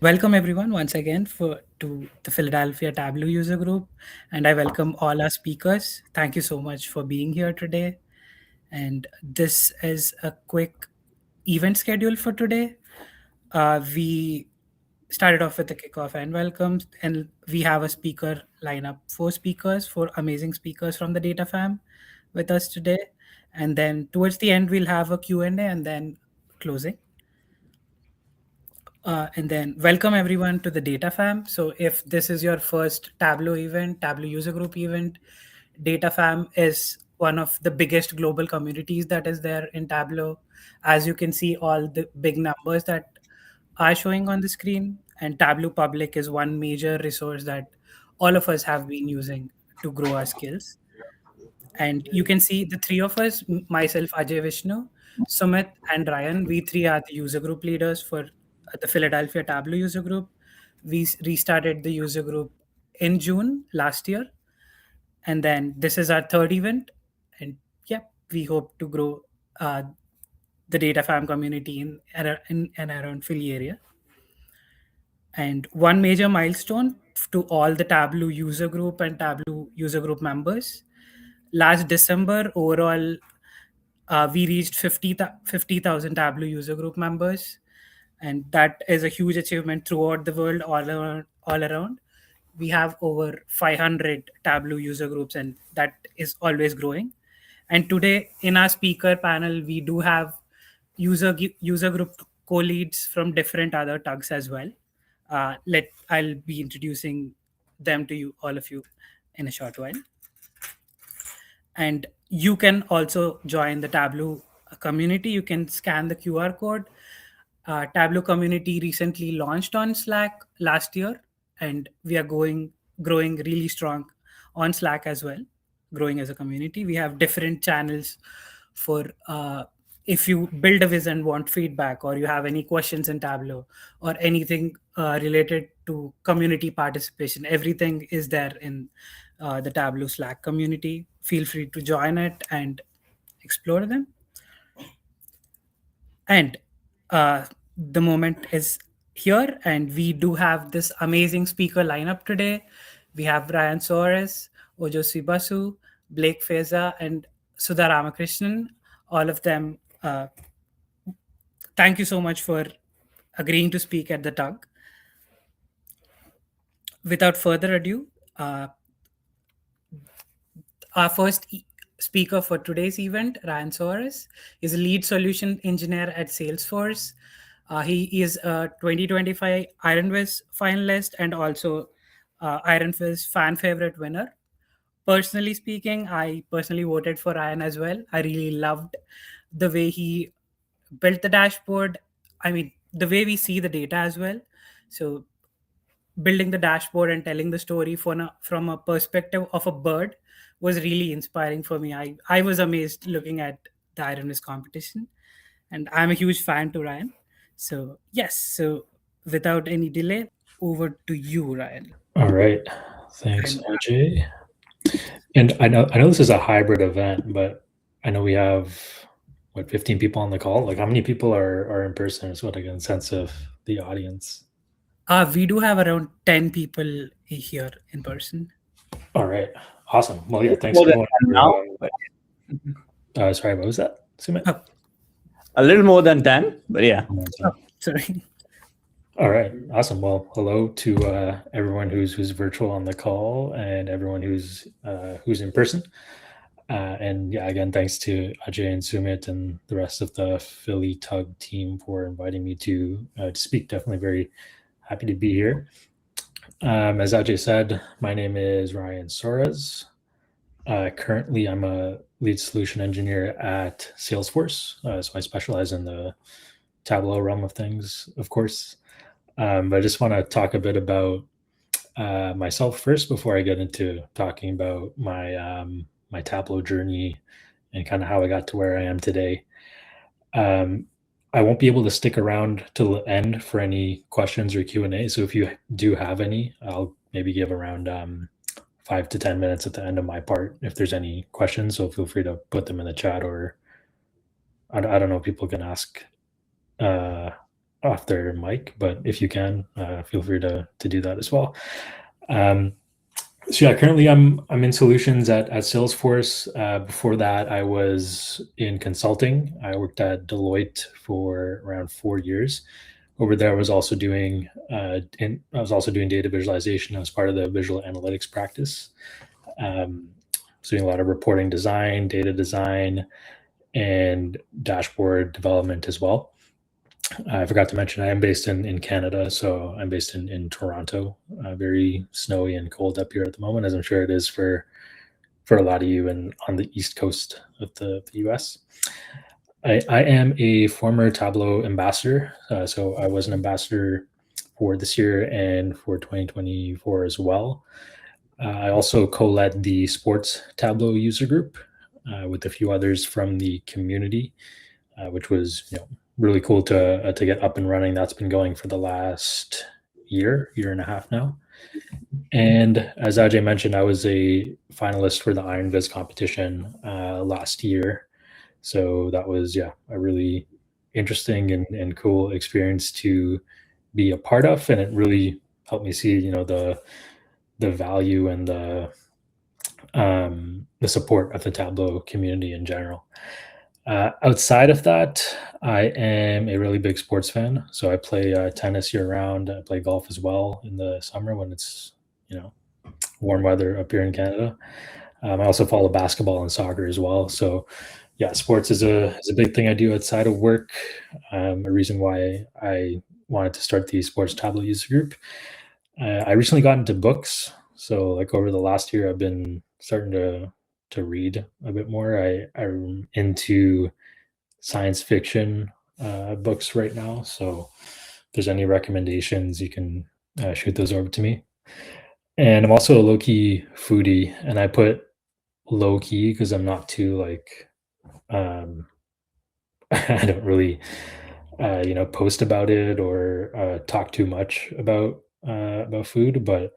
Welcome everyone once again to the Philadelphia Tableau user group, and I welcome all our speakers. Thank you so much for being here today. And this is a quick event schedule for today. We started off with the kickoff and welcomes, and we have a speaker lineup, four amazing speakers from the DataFam with us today. And then towards the end, we'll have a Q&A and then closing. And then welcome everyone to the DataFam. So if this is your first Tableau event, Tableau user group event, DataFam is one of the biggest global communities that is there in Tableau. As you can see, all the big numbers that are showing on the screen, and Tableau Public is one major resource that all of us have been using to grow our skills. And you can see the three of us, myself, Ajay, Vishnu, Sumit, and Ryan. We three are the user group leaders for the Philadelphia Tableau user group. We restarted the user group in June last year, and then this is our third event. And yeah, we hope to grow uh, the DataFam community in and around Philly area. And one major milestone to all the Tableau user group and Tableau user group members. Last December, overall, we reached 50,000 Tableau user group members, and that is a huge achievement throughout the world, all around. We have over 500 Tableau user groups, and that is always growing. And today, in our speaker panel, we do have user group co-leads from different other tugs as well. I'll be introducing them to you, all of you, in a short while. And you can also join the Tableau community. You can scan the QR code. Tableau community recently launched on Slack last year, and we are growing really strong on Slack as well, growing as a community. We have different channels for if you build a viz and want feedback, or you have any questions in Tableau, or anything related to community participation. Everything is there in the Tableau Slack community. Feel free to join it and explore them. And the moment is here, and we do have this amazing speaker lineup today. We have Ryan Soares, Ojosi Basu, Blake Feza, and Sudha Ramakrishnan. All of them, thank you so much for agreeing to speak at the tug. Without further ado, our first speaker for today's event, Ryan Soares, is a lead solution engineer at Salesforce. He is a 2025 Ironviz finalist and also Ironviz fan favorite winner. Personally speaking, I personally voted for Ryan as well. I really loved the way he built the dashboard. I mean, the way we see the data as well. So building the dashboard and telling the story from a perspective of a bird was really inspiring for me. I was amazed looking at the Ironviz competition, and I'm a huge fan to Ryan. So yes, so without any delay, over to you, Ryan. All right. Thanks, And Ajay. And I know this is a hybrid event, but I know we have 15 people on the call. Like, how many people are in person? So I get a sense of the audience. we do have around 10 people here in person. All right. Awesome. Well, yeah, thanks More than everyone. 10 now, but Sorry, what was that, Sumit? Oh, a little more than 10, but yeah. sorry. All right. Awesome. Well, hello to everyone who's virtual on the call and everyone who's in person. And yeah, again, thanks to Ajay and Sumit and the rest of the Philly Tug team for inviting me to speak. Definitely very happy to be here. As Ajay said, my name is Ryan Soares. Currently, I'm a lead solution engineer at Salesforce. So I specialize in the Tableau realm of things, of course. But I just want to talk a bit about myself first before I get into talking about my Tableau journey and kind of how I got to where I am today. I won't be able to stick around till the end for any questions or Q&A. So if you do have any, I'll maybe give around 5 to 10 minutes at the end of my part if there's any questions. So feel free to put them in the chat, or I don't know if people can ask off their mic, but if you can, feel free to do that as well. So yeah, currently I'm in solutions at Salesforce. Before that, I was in consulting. I worked at Deloitte for around 4 years. Over there, I was also doing data visualization as part of the visual analytics practice. So doing a lot of reporting design, data design, and dashboard development as well. I forgot to mention I am based in Canada, so I'm based in Toronto. Very snowy and cold up here at the moment, as I'm sure it is for a lot of you on the east coast of the US. I am a former Tableau ambassador, so I was an ambassador for this year and for 2024 as well. I also co-led the sports Tableau user group with a few others from the community, which was really cool to get up and running. That's been going for the last year and a half now. And as Ajay mentioned, I was a finalist for the Iron Viz competition last year. So that was a really interesting and cool experience to be a part of, and it really helped me see the value and the support of the Tableau community in general. Outside of that, I am a really big sports fan. So I play tennis year round. I play golf as well in the summer when it's warm weather up here in Canada. I also follow basketball and soccer as well. So yeah, sports is a big thing I do outside of work. A reason why I wanted to start the sports Tableau user group. I recently got into books. So like over the last year, I've been starting to read a bit more. I'm into science fiction books right now. So if there's any recommendations, you can shoot those over to me. And I'm also a low-key foodie, and I put low-key because I'm not too like I don't really post about it or talk too much about food, but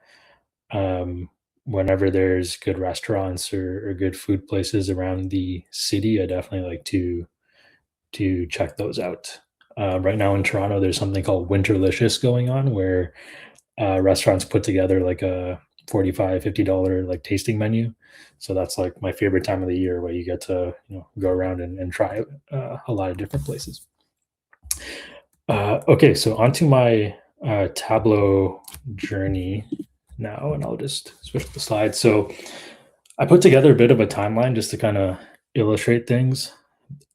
whenever there's good restaurants or good food places around the city, I definitely like to check those out. Right now in Toronto, there's something called Winterlicious going on, where restaurants put together like a $45, $50 like tasting menu. So that's like my favorite time of the year, where you get to go around and try a lot of different places. Okay, so onto my Tableau journey now, and I'll just switch the slide. So I put together a bit of a timeline just to kind of illustrate things.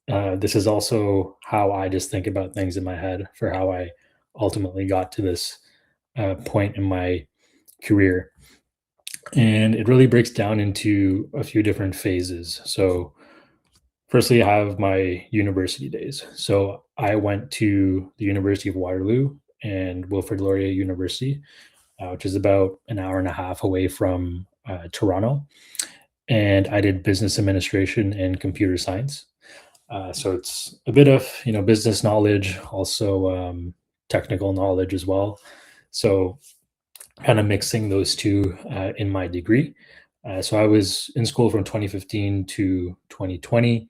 This is also how I just think about things in my head for how I ultimately got to this point in my career. And it really breaks down into a few different phases. So firstly, I have my university days. So I went to the University of Waterloo and Wilfrid Laurier University, which is about an hour and a half away from Toronto. And I did business administration and computer science. So it's a bit of business knowledge, also technical knowledge as well. So kind of mixing those two in my degree. So I was in school from 2015 to 2020.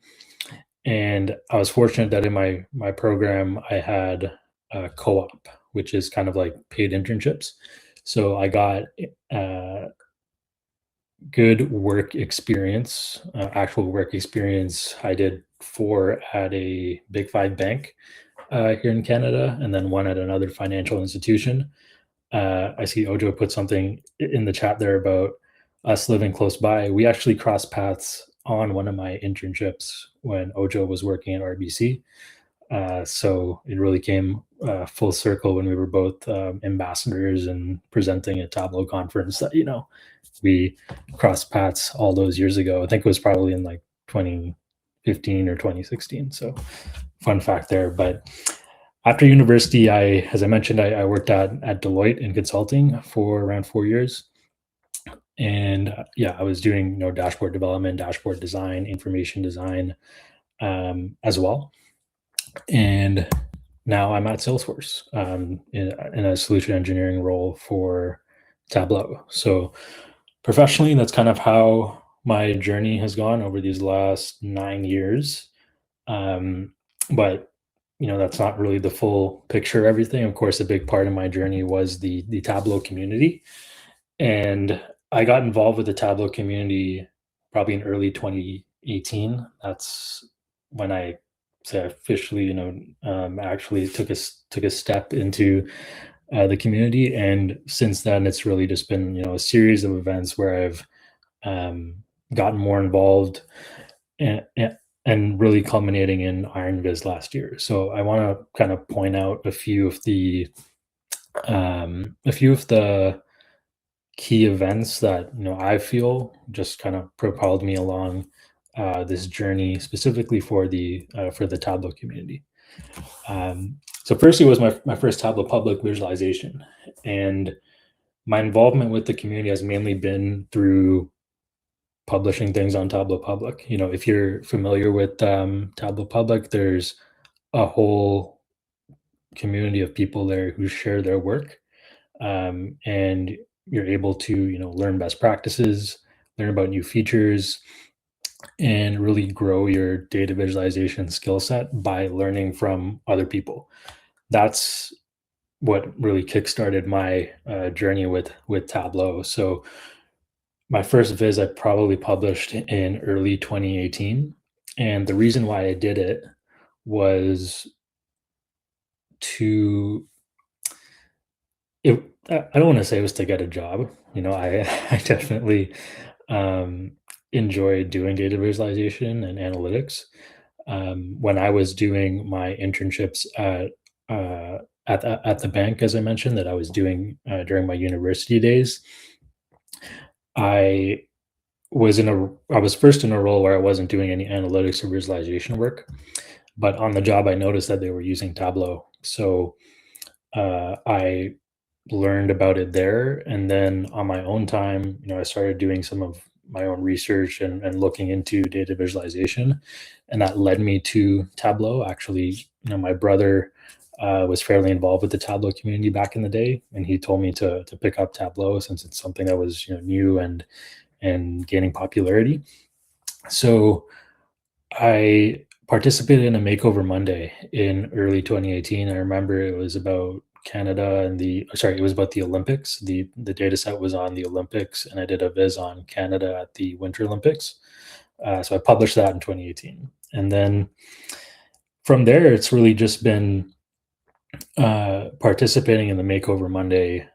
And I was fortunate that in my program, I had a co-op, which is kind of like paid internships. So I got good work experience, actual work experience. I did 4 at a Big 5 bank here in Canada, and then 1 at another financial institution. I see Ojo put something in the chat there about us living close by. We actually crossed paths on one of my internships when Ojo was working at RBC. So it really came full circle when we were both ambassadors and presenting at Tableau conference that, we crossed paths all those years ago. I think it was probably in like 2015 or 2016. So fun fact there. But after university, as I mentioned, I worked at Deloitte in consulting for around 4 years. And I was doing dashboard development, dashboard design, information design as well. And now I'm at Salesforce in a solution engineering role for Tableau. So professionally, that's kind of how my journey has gone over these last 9 years. But that's not really the full picture of everything. Of course, a big part of my journey was the Tableau community. And I got involved with the Tableau community probably in early 2018. That's when I say officially, actually took a step into the community. And since then, it's really just been, a series of events where I've gotten more involved and really culminating in IronViz last year. So I want to kind of point out a few of the key events that I feel just kind of propelled me along this journey, specifically for the Tableau community. So firstly was my first Tableau public visualization, and my involvement with the community has mainly been through publishing things on Tableau Public. If you're familiar with Tableau Public, there's a whole community of people there who share their work, and you're able to learn best practices, learn about new features, and really grow your data visualization skill set by learning from other people. That's what really kickstarted my journey with Tableau. So my first viz I probably published in early 2018, and the reason why I did it was I don't want to say it was to get a job. I definitely enjoy doing data visualization and analytics. When I was doing my internships at the bank, as I mentioned, that I was doing during my university days, I was first in a role where I wasn't doing any analytics or visualization work, but on the job I noticed that they were using Tableau. So I learned about it there, and then on my own time, I started doing some of my own research and looking into data visualization, and that led me to Tableau. Actually, my brother was fairly involved with the Tableau community back in the day, and he told me to pick up Tableau since it's something that was new and gaining popularity. So I participated in a Makeover Monday in early 2018. I remember it was about Canada and it was about the Olympics. The data set was on the Olympics, and I did a viz on Canada at the Winter Olympics. So I published that in 2018. And then from there, it's really just been participating in the Makeover Monday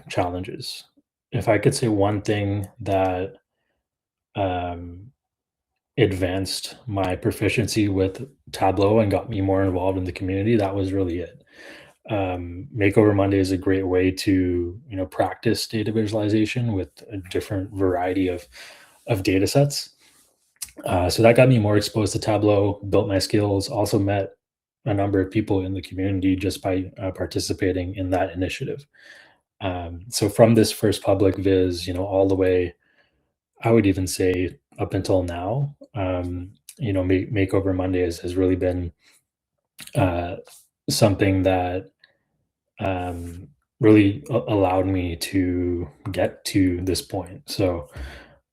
challenges. If I could say one thing that advanced my proficiency with Tableau and got me more involved in the community, that was really it. Makeover Monday is a great way to practice data visualization with a different variety of data sets. So that got me more exposed to Tableau, built my skills, also met a number of people in the community just by participating in that initiative. So from this first public viz, all the way, I would even say up until now, Makeover Monday has really been something that really allowed me to get to this point. So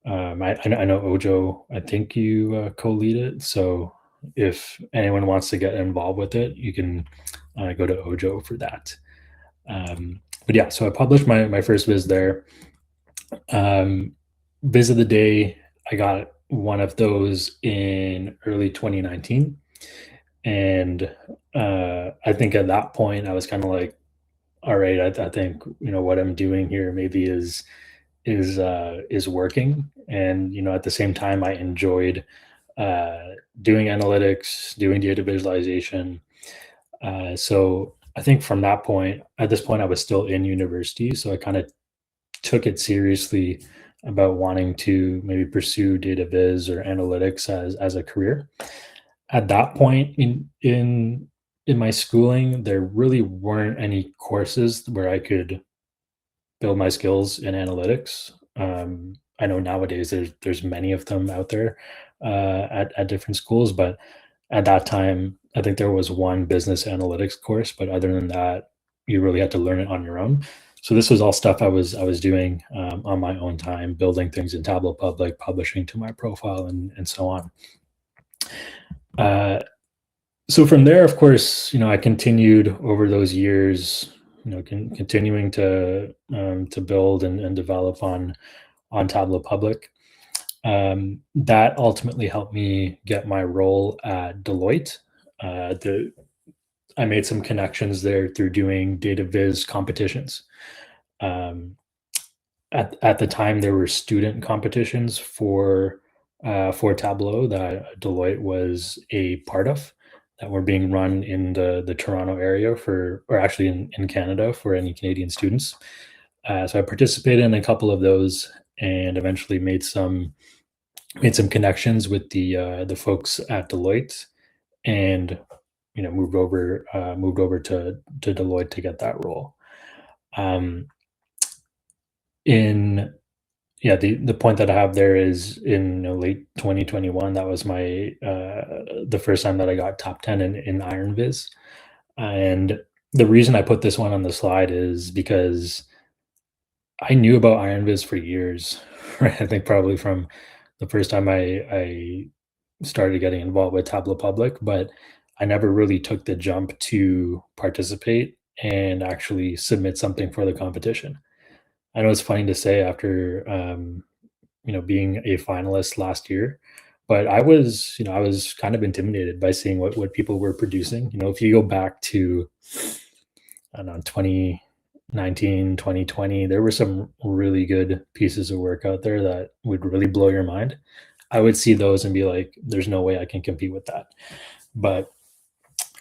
I know Ojo, I think you co-lead it. So if anyone wants to get involved with it, you can go to Ojo for that. But yeah, so I published my first viz there. Viz of the day, I got one of those in early 2019. And I think at that point I was kind of like, all right, I think what I'm doing here maybe is working. And at the same time, I enjoyed doing analytics, doing data visualization. So I think from that point, at this point, I was still in university, so I kind of took it seriously about wanting to maybe pursue data viz or analytics as a career. At that point in my schooling, there really weren't any courses where I could build my skills in analytics. I know nowadays there's many of them out there at different schools, but at that time, I think there was one business analytics course, but other than that, you really had to learn it on your own. So this was all stuff I was doing on my own time, building things in Tableau Public, publishing to my profile, and so on. So from there, of course, I continued over those years, continuing to build and develop on Tableau Public. That ultimately helped me get my role at Deloitte. I made some connections there through doing data viz competitions. At the time, there were student competitions for Tableau that Deloitte was a part of, that were being run in the Toronto area or actually in Canada for any Canadian students. So I participated in a couple of those and eventually made some connections with the folks at Deloitte, and moved over to Deloitte to get that role. The point that I have there is in late 2021, that was my the first time that I got top 10 in Iron Viz. And the reason I put this one on the slide is because I knew about Iron Viz for years, right? I think probably from the first time I started getting involved with Tableau Public, but I never really took the jump to participate and actually submit something for the competition. I know it's funny to say after being a finalist last year, but I was kind of intimidated by seeing what people were producing. If you go back to, I don't know, 2019, 2020, there were some really good pieces of work out there that would really blow your mind. I would see those and be like, there's no way I can compete with that. But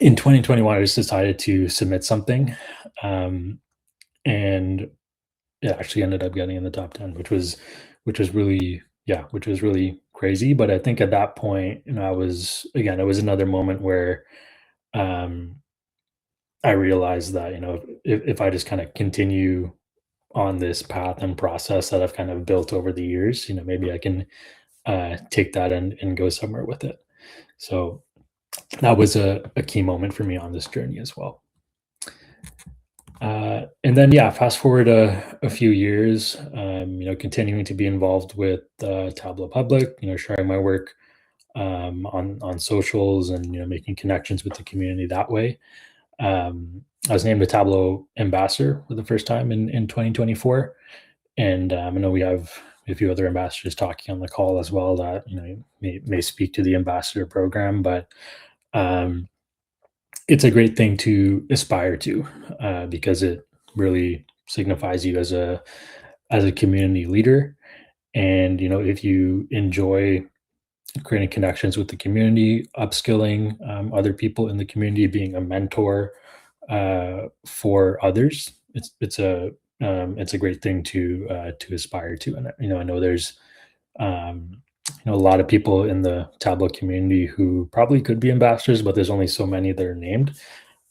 in 2021, I just decided to submit something, and it actually ended up getting in the top 10, which was really crazy. But I think at that point, it was another moment where I realized that, if I just kind of continue on this path and process that I've kind of built over the years, maybe I can take that and go somewhere with it. So that was a key moment for me on this journey as well. And then, fast forward a few years, continuing to be involved with Tableau Public, sharing my work on socials and, making connections with the community that way. I was named a Tableau ambassador for the first time in 2024. And I know we have a few other ambassadors talking on the call as well that, may speak to the ambassador program, but it's a great thing to aspire to because it really signifies you as a community leader. And if you enjoy creating connections with the community, upskilling other people in the community, being a mentor for others, it's a great thing to aspire to. And I know there's a lot of people in the Tableau community who probably could be ambassadors, but there's only so many that are named.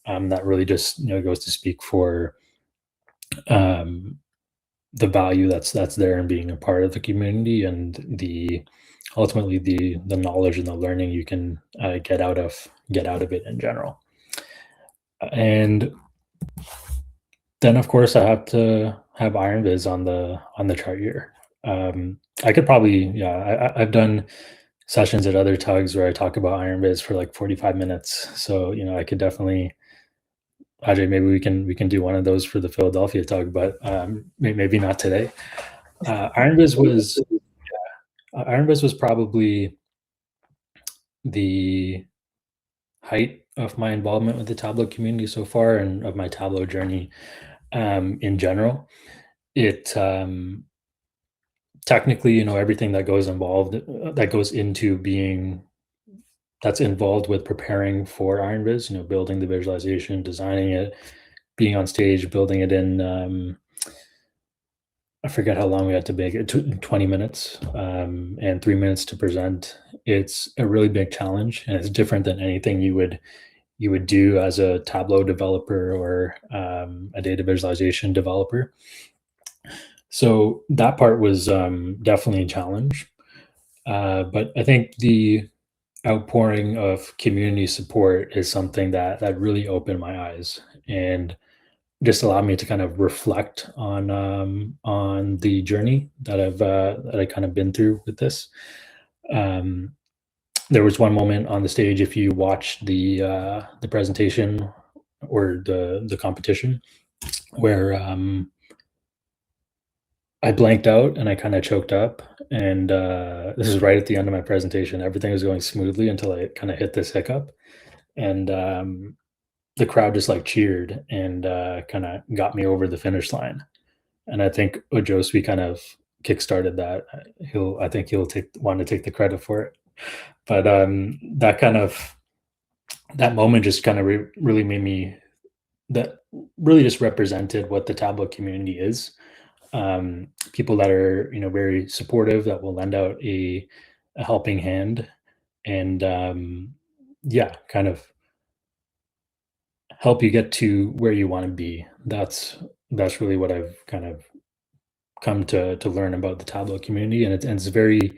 That really just goes to speak for the value that's there in being a part of the community, and ultimately the knowledge and the learning you can get out of it in general. And then, of course, I have to have Iron Viz on the chart here. I could probably, I've done sessions at other tugs where I talk about Iron Viz for like 45 minutes. So, I could definitely, Ajay, maybe we can do one of those for the Philadelphia tug, but maybe not today. Iron Viz was probably the height of my involvement with the Tableau community so far, and of my Tableau journey in general. It technically, everything that goes that's involved with preparing for Iron Viz, building the visualization, designing it, being on stage, building it in, I forget how long we had to make it, 20 minutes and 3 minutes to present. It's a really big challenge, and it's different than anything you would do as a Tableau developer or a data visualization developer. So that part was definitely a challenge. But I think the outpouring of community support is something that really opened my eyes and just allowed me to kind of reflect on the journey that I kind of been through with this. there was one moment on the stage, if you watched the presentation or the competition, where I blanked out and I kind of choked up. And this is right at the end of my presentation. Everything was going smoothly until I kind of hit this hiccup. And the crowd just like cheered and kind of got me over the finish line. And I think Ojoswi kind of kickstarted that. I think he'll want to take the credit for it. But that moment just kind of really made me, that really just represented what the Tableau community is. People that are, very supportive, that will lend out a helping hand, and kind of help you get to where you want to be. That's really what I've kind of come to learn about the Tableau community, and it's very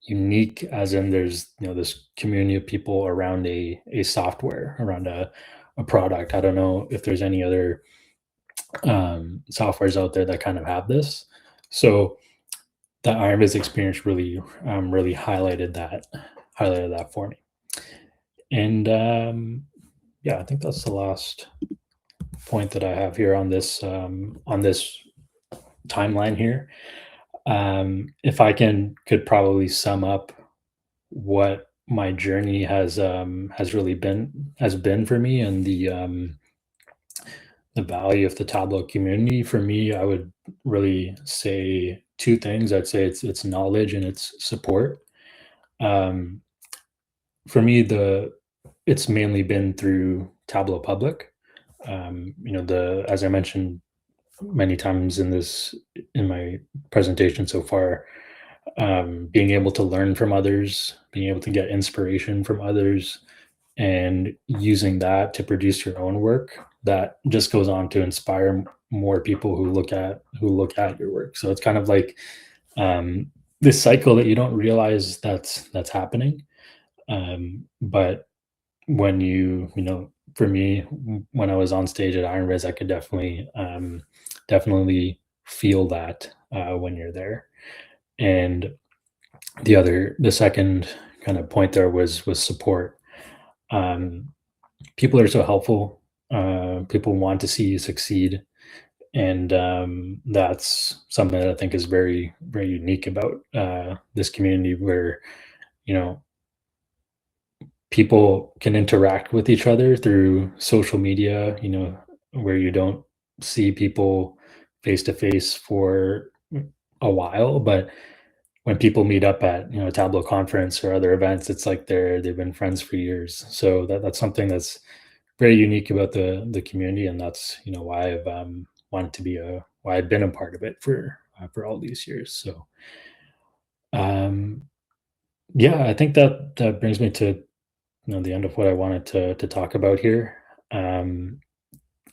unique, as in there's this community of people around a software, around a product. I don't know if there's any other softwares out there that kind of have this. So the IronViz experience really highlighted that for me. And I think that's the last point that I have here on this timeline here. If I could probably sum up what my journey has been for me, and the value of the Tableau community for me, I would really say two things. I'd say it's knowledge and it's support. For me, it's mainly been through Tableau Public. As I mentioned many times in my presentation so far, being able to learn from others, being able to get inspiration from others, and using that to produce your own work, that just goes on to inspire more people who look at your work. So it's kind of like this cycle that you don't realize that's happening. But when for me, when I was on stage at IronViz, I could definitely feel that when you're there. And the second kind of point there was support. People are so helpful. People want to see you succeed, and that's something that I think is very, very unique about this community, where people can interact with each other through social media, where you don't see people face to face for a while, but when people meet up at a Tableau conference or other events, it's like they've been friends for years. So that's something that's very unique about the community, and that's why I've wanted to be why I've been a part of it for all these years. So I think that brings me to the end of what I wanted to talk about here.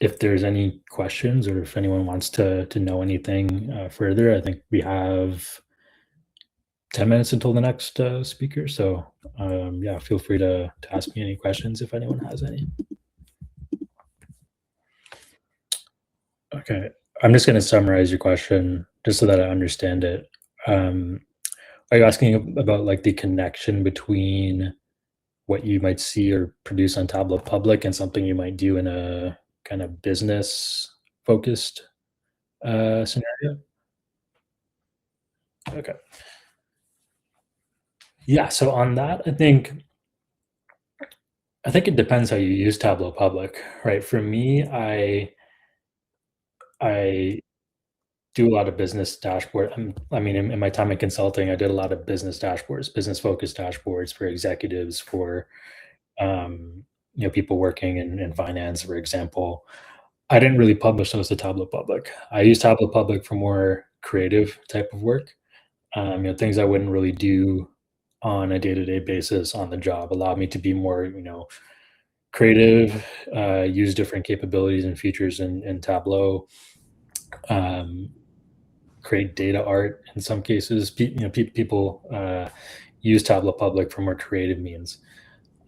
If there's any questions, or if anyone wants to know anything further, I think we have 10 minutes until the next speaker. So feel free to ask me any questions if anyone has any. Okay, I'm just going to summarize your question just so that I understand it. Are you asking about like the connection between what you might see or produce on Tableau Public and something you might do in a kind of business focused scenario? Okay. Yeah, so on that, I think it depends how you use Tableau Public, right? For me, I do a lot of business dashboard. I mean, in my time in consulting, I did a lot of business dashboards, business focused dashboards for executives, for people working in finance, for example. I didn't really publish those to Tableau Public. I use Tableau Public for more creative type of work. Things I wouldn't really do on a day-to-day basis on the job. Allow me to be more, creative, use different capabilities and features in Tableau, create data art in some cases. People use Tableau Public for more creative means.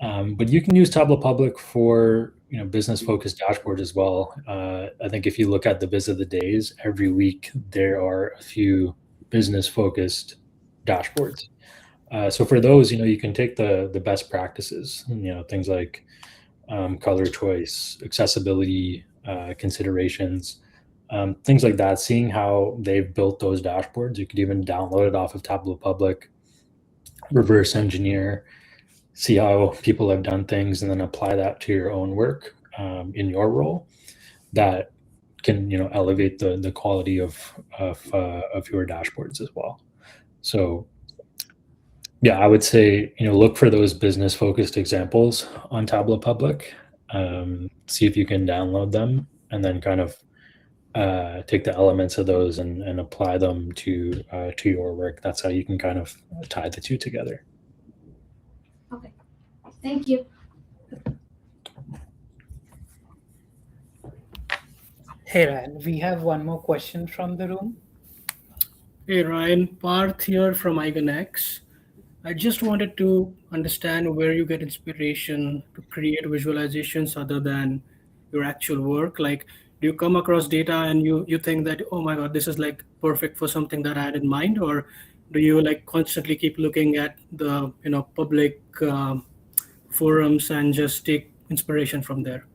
But you can use Tableau Public for business-focused dashboards as well. I think if you look at the Biz of the Days, every week there are a few business-focused dashboards. So for those, you can take the best practices, things like color choice, accessibility considerations, things like that. Seeing how they've built those dashboards, you could even download it off of Tableau Public, reverse engineer, see how people have done things, and then apply that to your own work in your role. That can elevate the quality of your dashboards as well. So yeah, I would say look for those business focused examples on Tableau Public. See if you can download them, and then kind of take the elements of those and apply them to your work. That's how you can kind of tie the two together. Okay, thank you. Hey Ryan, we have one more question from the room. Hey Ryan, Parth here from IgonX. I just wanted to understand where you get inspiration to create visualizations other than your actual work. Like, do you come across data and you think that, oh my God, this is like perfect for something that I had in mind? Or do you like constantly keep looking at the public forums and just take inspiration from there?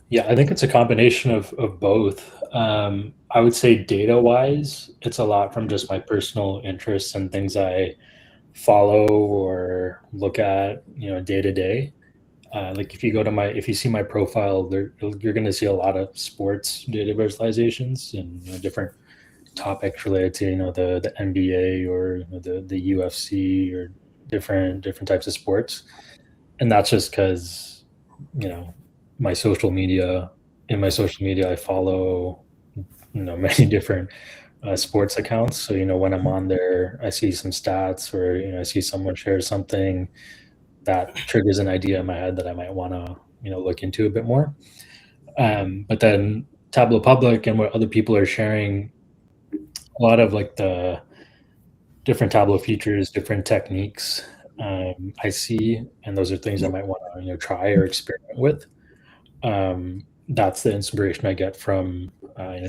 Yeah, I think it's a combination of both. I would say data-wise, it's a lot from just my personal interests and things I follow or look at, day to day. Like if you see my profile, you're going to see a lot of sports data visualizations and different topics related to the NBA or the UFC or different types of sports, and that's just because my social media. In my social media, I follow many different sports accounts. So when I'm on there, I see some stats, or I see someone share something that triggers an idea in my head that I might want to look into a bit more. But then Tableau Public and what other people are sharing, a lot of like the different Tableau features, different techniques I see, and those are things I might want to try or experiment with. That's the inspiration I get from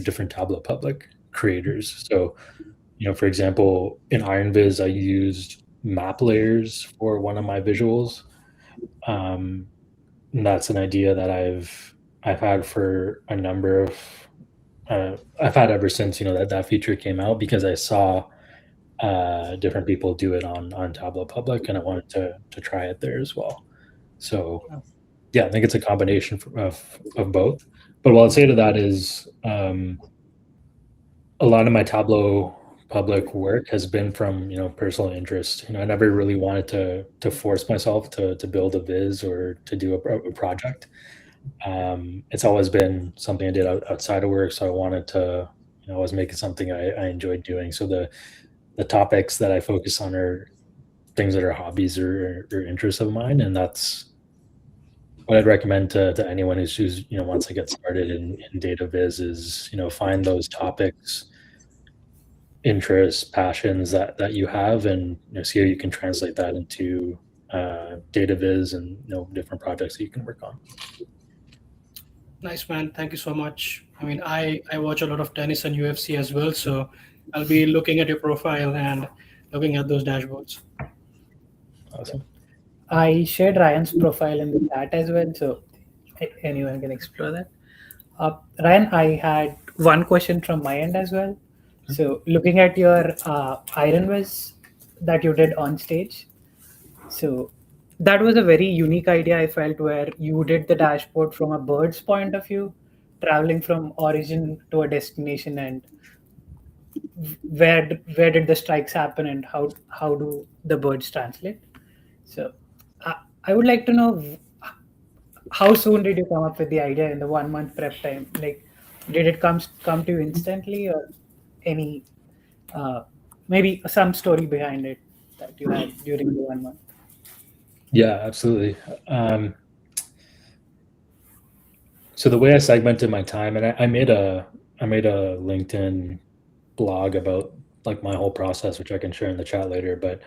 different Tableau Public creators. So, for example, in IronViz, I used map layers for one of my visuals. And that's an idea that I've had for a number of I've had ever since that feature came out, because I saw different people do it on Tableau Public, and I wanted to try it there as well. So yeah, I think it's a combination of both. But what I'll say to that is a lot of my Tableau Public work has been from personal interest. I never really wanted to force myself to build a viz or to do a project. It's always been something I did outside of work, so I wanted to I was making something I enjoyed doing. So the topics that I focus on are things that are hobbies or interests of mine, and that's what I'd recommend to anyone who's wants to get started in data viz is find those topics, interests, passions that you have, and see how you can translate that into data viz and different projects that you can work on. Nice, man. Thank you so much. I mean, I watch a lot of tennis and UFC as well, so I'll be looking at your profile and looking at those dashboards. Awesome. I shared Ryan's profile in the chat as well, so anyone can explore that. Ryan, I had one question from my end as well. So looking at your IronViz that you did on stage, so that was a very unique idea, I felt, where you did the dashboard from a bird's point of view, traveling from origin to a destination, and where did the strikes happen, and how do the birds translate. So I would like to know, how soon did you come up with the idea in the 1 month prep time? Like, did it come to you instantly, or any maybe some story behind it that you had during the 1 month? Yeah, absolutely. So the way I segmented my time, and I made a LinkedIn blog about like my whole process, which I can share in the chat later. But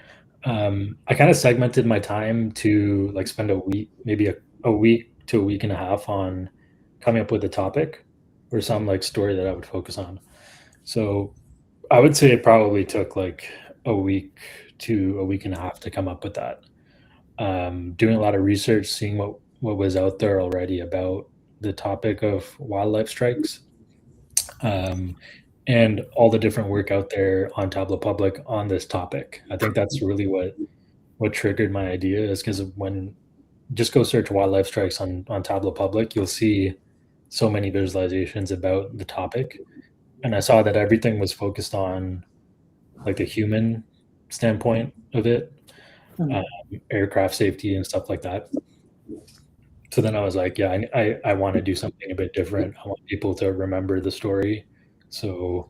I kind of segmented my time to like spend a week, maybe a week to a week and a half on coming up with a topic or some like story that I would focus on. So I would say it probably took like a week to a week and a half to come up with that. Doing a lot of research, seeing what was out there already about the topic of wildlife strikes, and all the different work out there on Tableau Public on this topic. I think that's really what triggered my idea, is because when just go search wildlife strikes on Tableau Public, you'll see so many visualizations about the topic. And I saw that everything was focused on like the human standpoint of it, aircraft safety and stuff like that. So then I was like, yeah, I want to do something a bit different. I want people to remember the story. So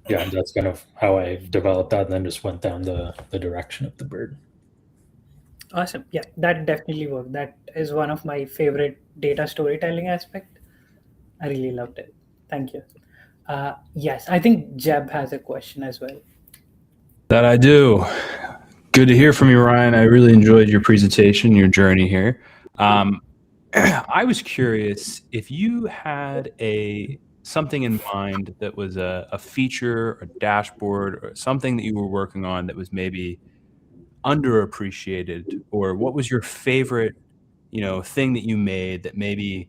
yeah, that's kind of how I developed that, and then just went down the direction of the bird. Awesome. Yeah, that definitely worked. That is one of my favorite data storytelling aspect. I really loved it. Thank you. Yes, I think Jeb has a question as well. That I do. Good to hear from you, Ryan. I really enjoyed your presentation, your journey here. I was curious if you had something in mind that was a feature, a dashboard, or something that you were working on that was maybe underappreciated, or what was your favorite, thing that you made that maybe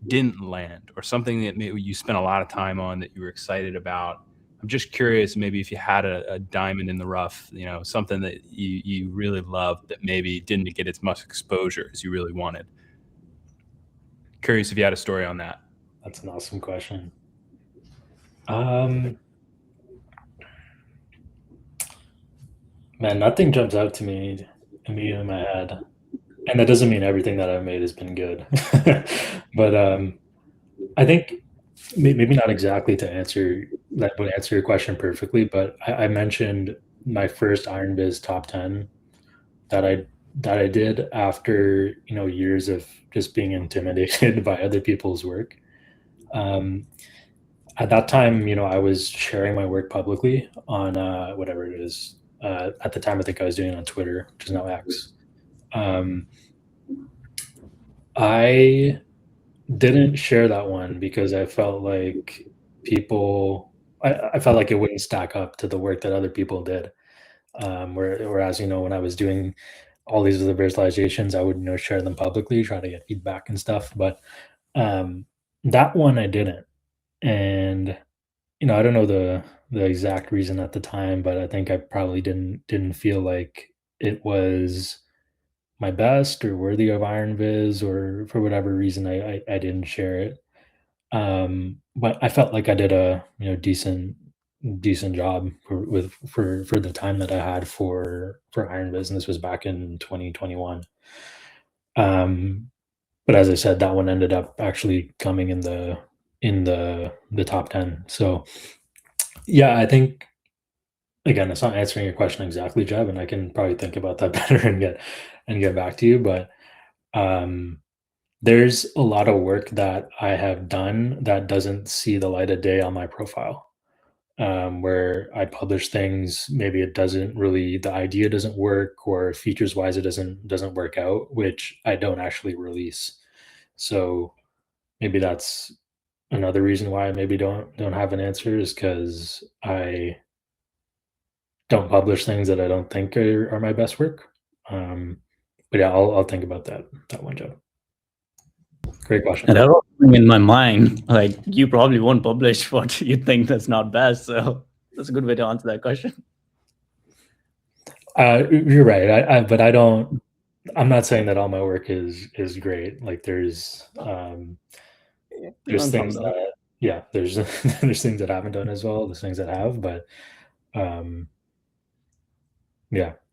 didn't land, or something that maybe you spent a lot of time on that you were excited about. I'm just curious, maybe if you had a diamond in the rough, something that you really loved that maybe didn't get as much exposure as you really wanted. Curious if you had a story on that. That's an awesome question. Man, nothing jumps out to me immediately in my head. And that doesn't mean everything that I've made has been good. But I think maybe not exactly that would answer your question perfectly, but I mentioned my first IronViz top 10 that I did after years of just being intimidated by other people's work. At that time, I was sharing my work publicly on whatever it is. At the time, I think I was doing it on Twitter, which is now X. I didn't share that one because I felt like I felt like it wouldn't stack up to the work that other people did. Whereas, when I was doing all these other visualizations, I would, share them publicly, try to get feedback and stuff. But that one I didn't. And, I don't know the exact reason at the time, but I think I probably didn't feel like it was my best or worthy of IronViz, or for whatever reason I didn't share it. But I felt like I did a decent job for the time that I had for IronViz, and this was back in 2021. But as I said, that one ended up actually coming in the top 10. So yeah, I think, again, it's not answering your question exactly, Jeb, and I can probably think about that better and get back to you. But there's a lot of work that I have done that doesn't see the light of day on my profile, where I publish things. Maybe the idea doesn't work, or features wise it doesn't work out, which I don't actually release. So maybe that's another reason why I maybe don't have an answer, is because I don't publish things that I don't think are my best work. But yeah, I'll think about that one, Joe. Great question. And that was in my mind, like, you probably won't publish what you think that's not best. So that's a good way to answer that question. You're right. But I don't. I'm not saying that all my work is great. Like there's things that there's things that I haven't done as well. There's things that I have, but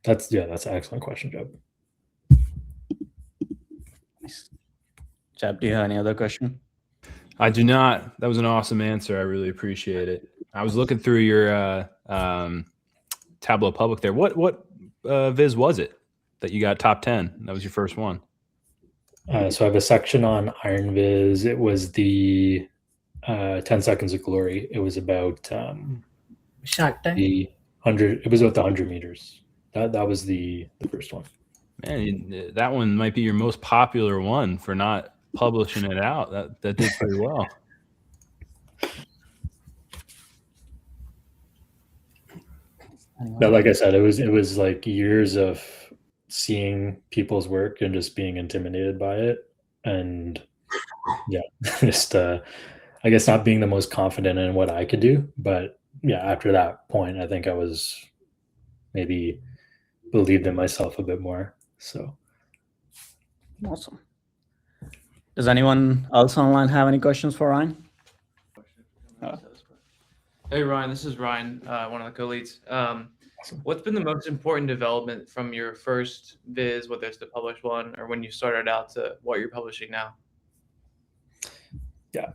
that's an excellent question, Jeb. Jeb, do you have any other question? I do not. That was an awesome answer. I really appreciate it. I was looking through your Tableau Public there. What viz was it that you got top 10? That was your first one. So I have a section on IronViz. It was the 10 Seconds of Glory. It was about Shark Tank. It was about the 100 meters. That was the first one. Man, that one might be your most popular one for not publishing it out. That did pretty well. No, like I said, it was like years of seeing people's work and just being intimidated by it, and yeah, just I guess not being the most confident in what I could do. But yeah, after that point, I think I was maybe believed in myself a bit more. So Awesome. Does anyone else online have any questions for Ryan? Hey Ryan, this is Ryan, one of the co-leads. What's been the most important development from your first viz, whether it's the published one or when you started out to what you're publishing now? yeah,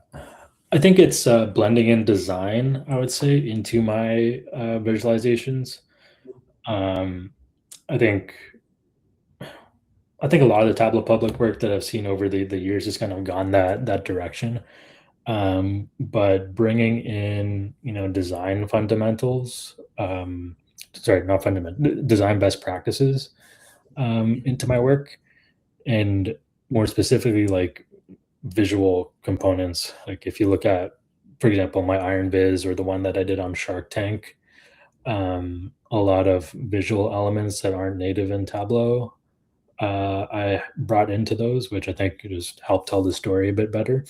I think it's blending in design, I would say, into my visualizations. I think a lot of the Tableau public work that I've seen over the years has kind of gone that direction. But bringing in, design fundamentals, sorry, not fundamental, design best practices into my work, and more specifically, like visual components. Like if you look at, for example, my Iron Viz or the one that I did on Shark Tank, a lot of visual elements that aren't native in Tableau, I brought into those, which I think just helped tell the story a bit better.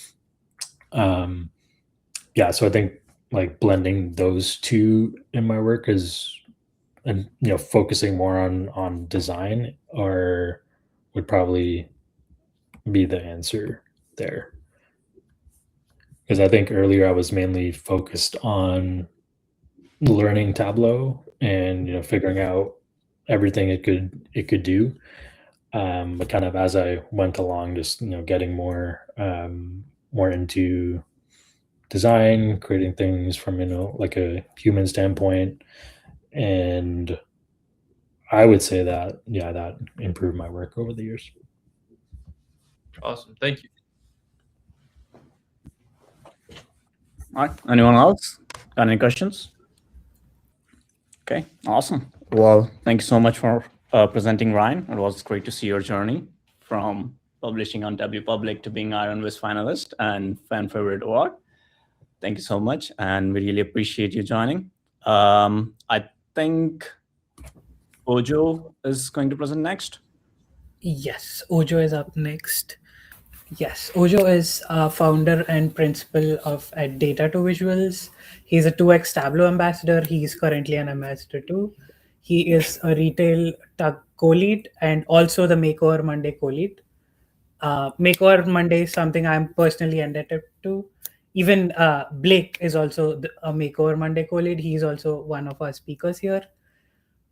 Yeah, so I think like blending those two in my work is, and focusing more on design or would probably be the answer there. Because I think earlier I was mainly focused on learning Tableau and figuring out everything it could do. But kind of as I went along, just getting more into design, creating things from like a human standpoint, and I would say that that improved my work over the years. Awesome, thank you. All right. Anyone else got any questions? Okay, awesome. Well, thank you so much for presenting, Ryan. It was great to see your journey from publishing on W Public to being Iron Viz finalist and fan favorite award. Thank you so much, and we really appreciate you joining. I think Ojo is going to present next. Yes, Ojo is up next. Yes, Ojo is founder and principal at Data to Visuals. He's a 2x Tableau ambassador. He's currently an ambassador too. He is a retail co-lead and also the Makeover Monday co-lead. Makeover Monday is something I'm personally indebted to. Even Blake is also a Makeover Monday co-lead. He's also one of our speakers here.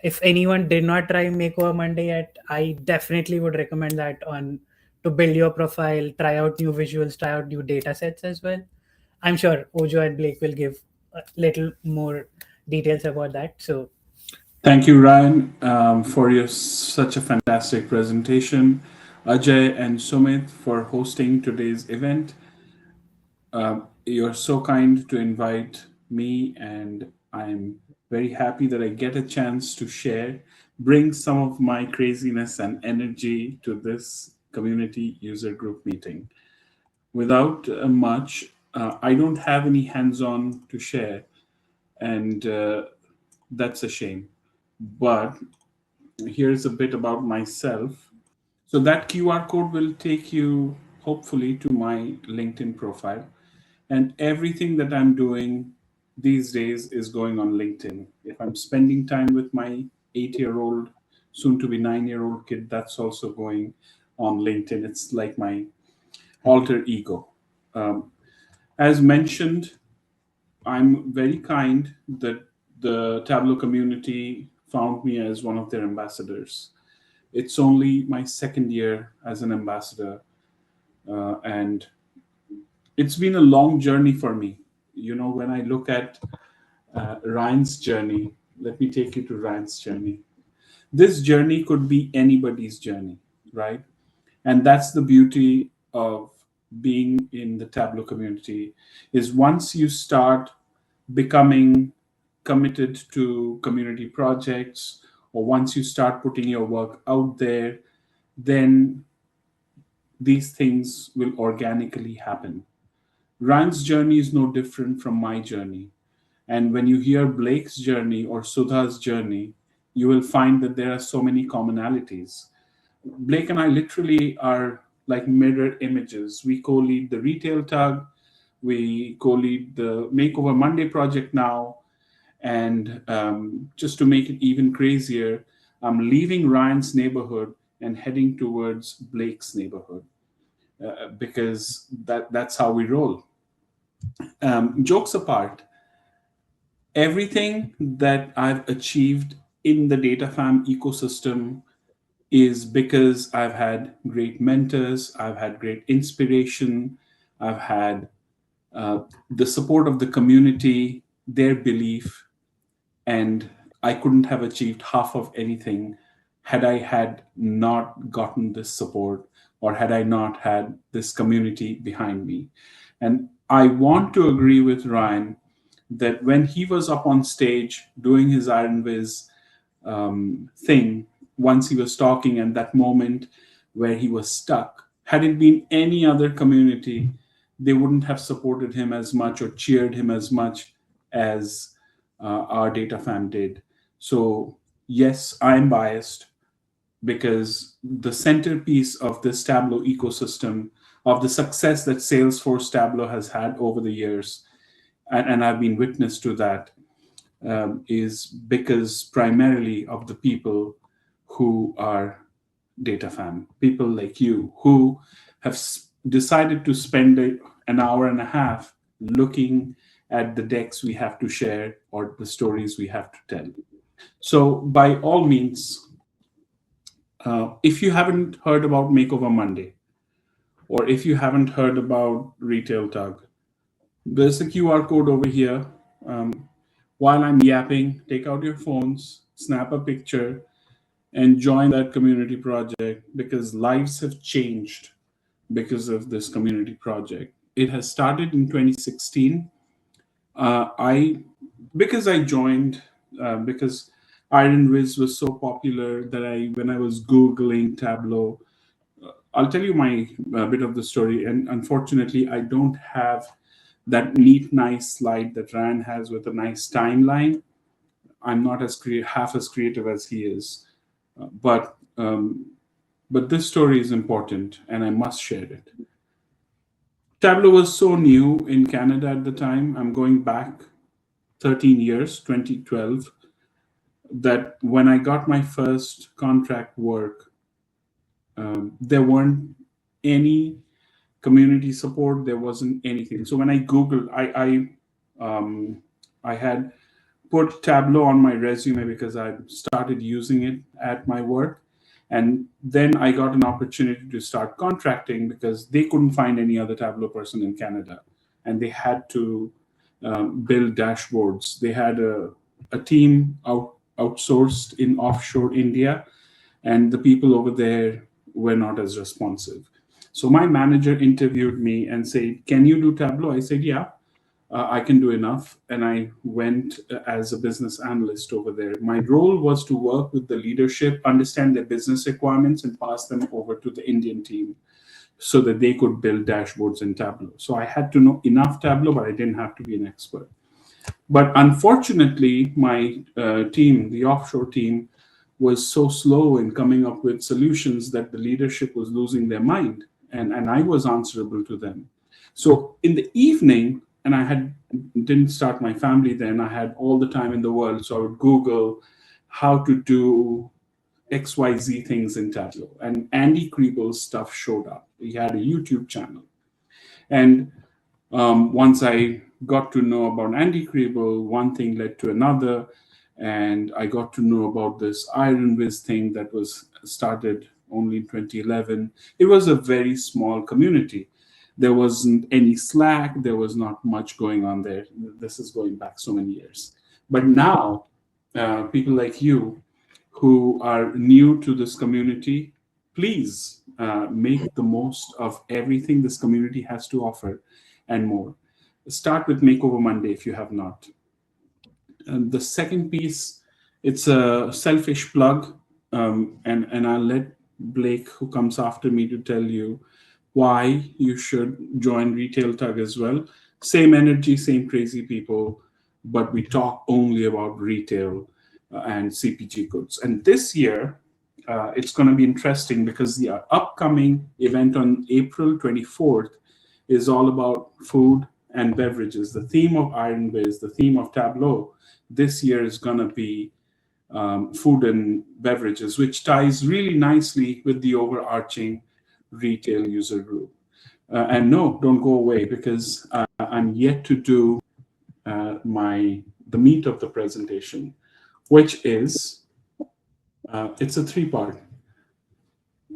If anyone did not try Makeover Monday yet, I definitely would recommend that to build your profile, try out new visuals, try out new data sets as well. I'm sure Ojo and Blake will give a little more details about that. So thank you, Ryan, for such a fantastic presentation. Ajay and Sumit for hosting today's event. You're so kind to invite me, and I'm very happy that I get a chance to bring some of my craziness and energy to this community user group meeting. Without much, I don't have any hands-on to share, and that's a shame. But here's a bit about myself. So that QR code will take you, hopefully, to my LinkedIn profile. And everything that I'm doing these days is going on LinkedIn. If I'm spending time with my 8-year-old, soon to be 9-year-old kid, that's also going on LinkedIn. It's like my alter ego. As mentioned, I'm very kind that the Tableau community found me as one of their ambassadors. It's only my second year as an ambassador, and it's been a long journey for me. When I look at Ryan's journey, let me take you to Ryan's journey. This journey could be anybody's journey, right? And that's the beauty of being in the Tableau community, is once you start becoming committed to community projects, or once you start putting your work out there, then these things will organically happen. Ryan's journey is no different from my journey. And when you hear Blake's journey or Sudha's journey, you will find that there are so many commonalities. Blake and I literally are like mirror images. We co-lead the Retail Tug, we co-lead the Makeover Monday project now, and just to make it even crazier, I'm leaving Ryan's neighborhood and heading towards Blake's neighborhood because that's how we roll. Jokes apart, everything that I've achieved in the DataFam ecosystem is because I've had great mentors, I've had great inspiration, I've had the support of the community, their belief, and I couldn't have achieved half of anything had I had not gotten this support or had I not had this community behind me. And I want to agree with Ryan that when he was up on stage doing his Iron Viz thing, once he was talking, and that moment where he was stuck, had it been any other community, they wouldn't have supported him as much or cheered him as much as our DataFam did. So yes, I'm biased because the centerpiece of this Tableau ecosystem, of the success that Salesforce Tableau has had over the years, and I've been witness to that, is because primarily of the people who are DataFam, people like you who have decided to spend an hour and a half looking at the decks we have to share or the stories we have to tell. So by all means, if you haven't heard about Makeover Monday, or if you haven't heard about Retail Tug, there's the QR code over here. While I'm yapping, take out your phones, snap a picture, and join that community project, because lives have changed because of this community project. It has started in 2016. Because I joined, because Iron Viz was so popular that when I was Googling Tableau, I'll tell you my bit of the story. And unfortunately, I don't have that neat, nice slide that Ryan has with a nice timeline. I'm not half as creative as he is. But this story is important, and I must share it. Tableau was so new in Canada at the time. I'm going back 13 years, 2012, that when I got my first contract work, there weren't any community support. There wasn't anything. So when I Googled, I had put Tableau on my resume because I started using it at my work. And then I got an opportunity to start contracting because they couldn't find any other Tableau person in Canada. And they had to build dashboards. They had a team outsourced in offshore India, and the people over there were not as responsive. So my manager interviewed me and said, "Can you do Tableau?" I said, "Yeah. I can do enough." And I went as a business analyst over there. My role was to work with the leadership, understand their business requirements, and pass them over to the Indian team so that they could build dashboards in Tableau. So I had to know enough Tableau, but I didn't have to be an expert. But unfortunately, my team, the offshore team, was so slow in coming up with solutions that the leadership was losing their mind, and I was answerable to them. So in the evening, and didn't start my family then, I had all the time in the world, so I would Google how to do XYZ things in Tableau, and Andy Kriebel's stuff showed up. He had a YouTube channel, and once I got to know about Andy Kriebel, one thing led to another, and I got to know about this Iron Viz thing that was started only in 2011. It was a very small community. There wasn't any Slack. There was not much going on there. This is going back so many years. But now, people like you who are new to this community, please make the most of everything this community has to offer and more. Start with Makeover Monday if you have not. And the second piece, it's a selfish plug, and I'll let Blake, who comes after me, to tell you why you should join Retail Tug as well. Same energy, same crazy people. but we talk only about retail and CPG goods. And this year, it's going to be interesting because the upcoming event on April 24th is all about food and beverages. The theme of IronViz, the theme of Tableau this year is going to be food and beverages, which ties really nicely with the overarching retail user group. And no, don't go away, because I'm yet to do the meat of the presentation, which is, it's a three-part.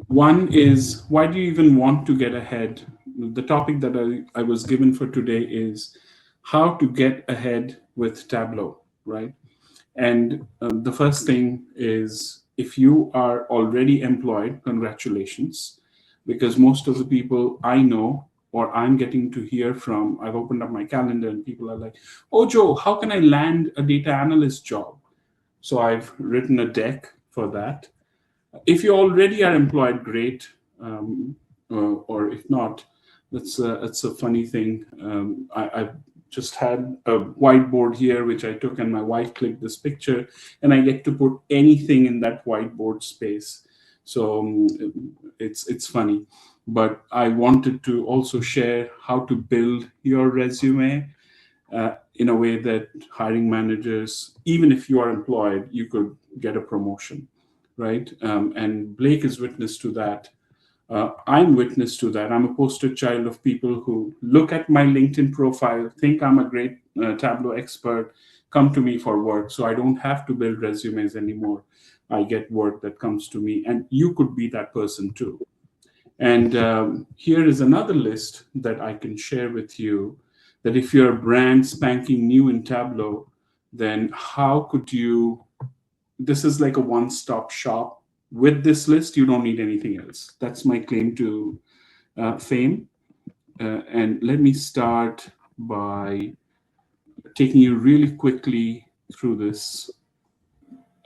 One is, why do you even want to get ahead? The topic that I was given for today is how to get ahead with Tableau, right? And the first thing is, if you are already employed, congratulations, because most of the people I know or I'm getting to hear from, I've opened up my calendar and people are like, oh, Joe, how can I land a data analyst job? So I've written a deck for that. If you already are employed, great. Or if not, that's a funny thing. I've just had a whiteboard here, which I took, and my wife clicked this picture, and I get to put anything in that whiteboard space. So it's funny. But I wanted to also share how to build your resume in a way that hiring managers, even if you are employed, you could get a promotion, right? And Blake is witness to that. I'm witness to that. I'm a poster child of people who look at my LinkedIn profile, think I'm a great Tableau expert, come to me for work. So I don't have to build resumes anymore. I get work that comes to me, and you could be that person too. And here is another list that I can share with you, that if you're a brand spanking new in Tableau, then how could you, this is like a one-stop shop. With this list, you don't need anything else. That's my claim to fame. And let me start by taking you really quickly through this.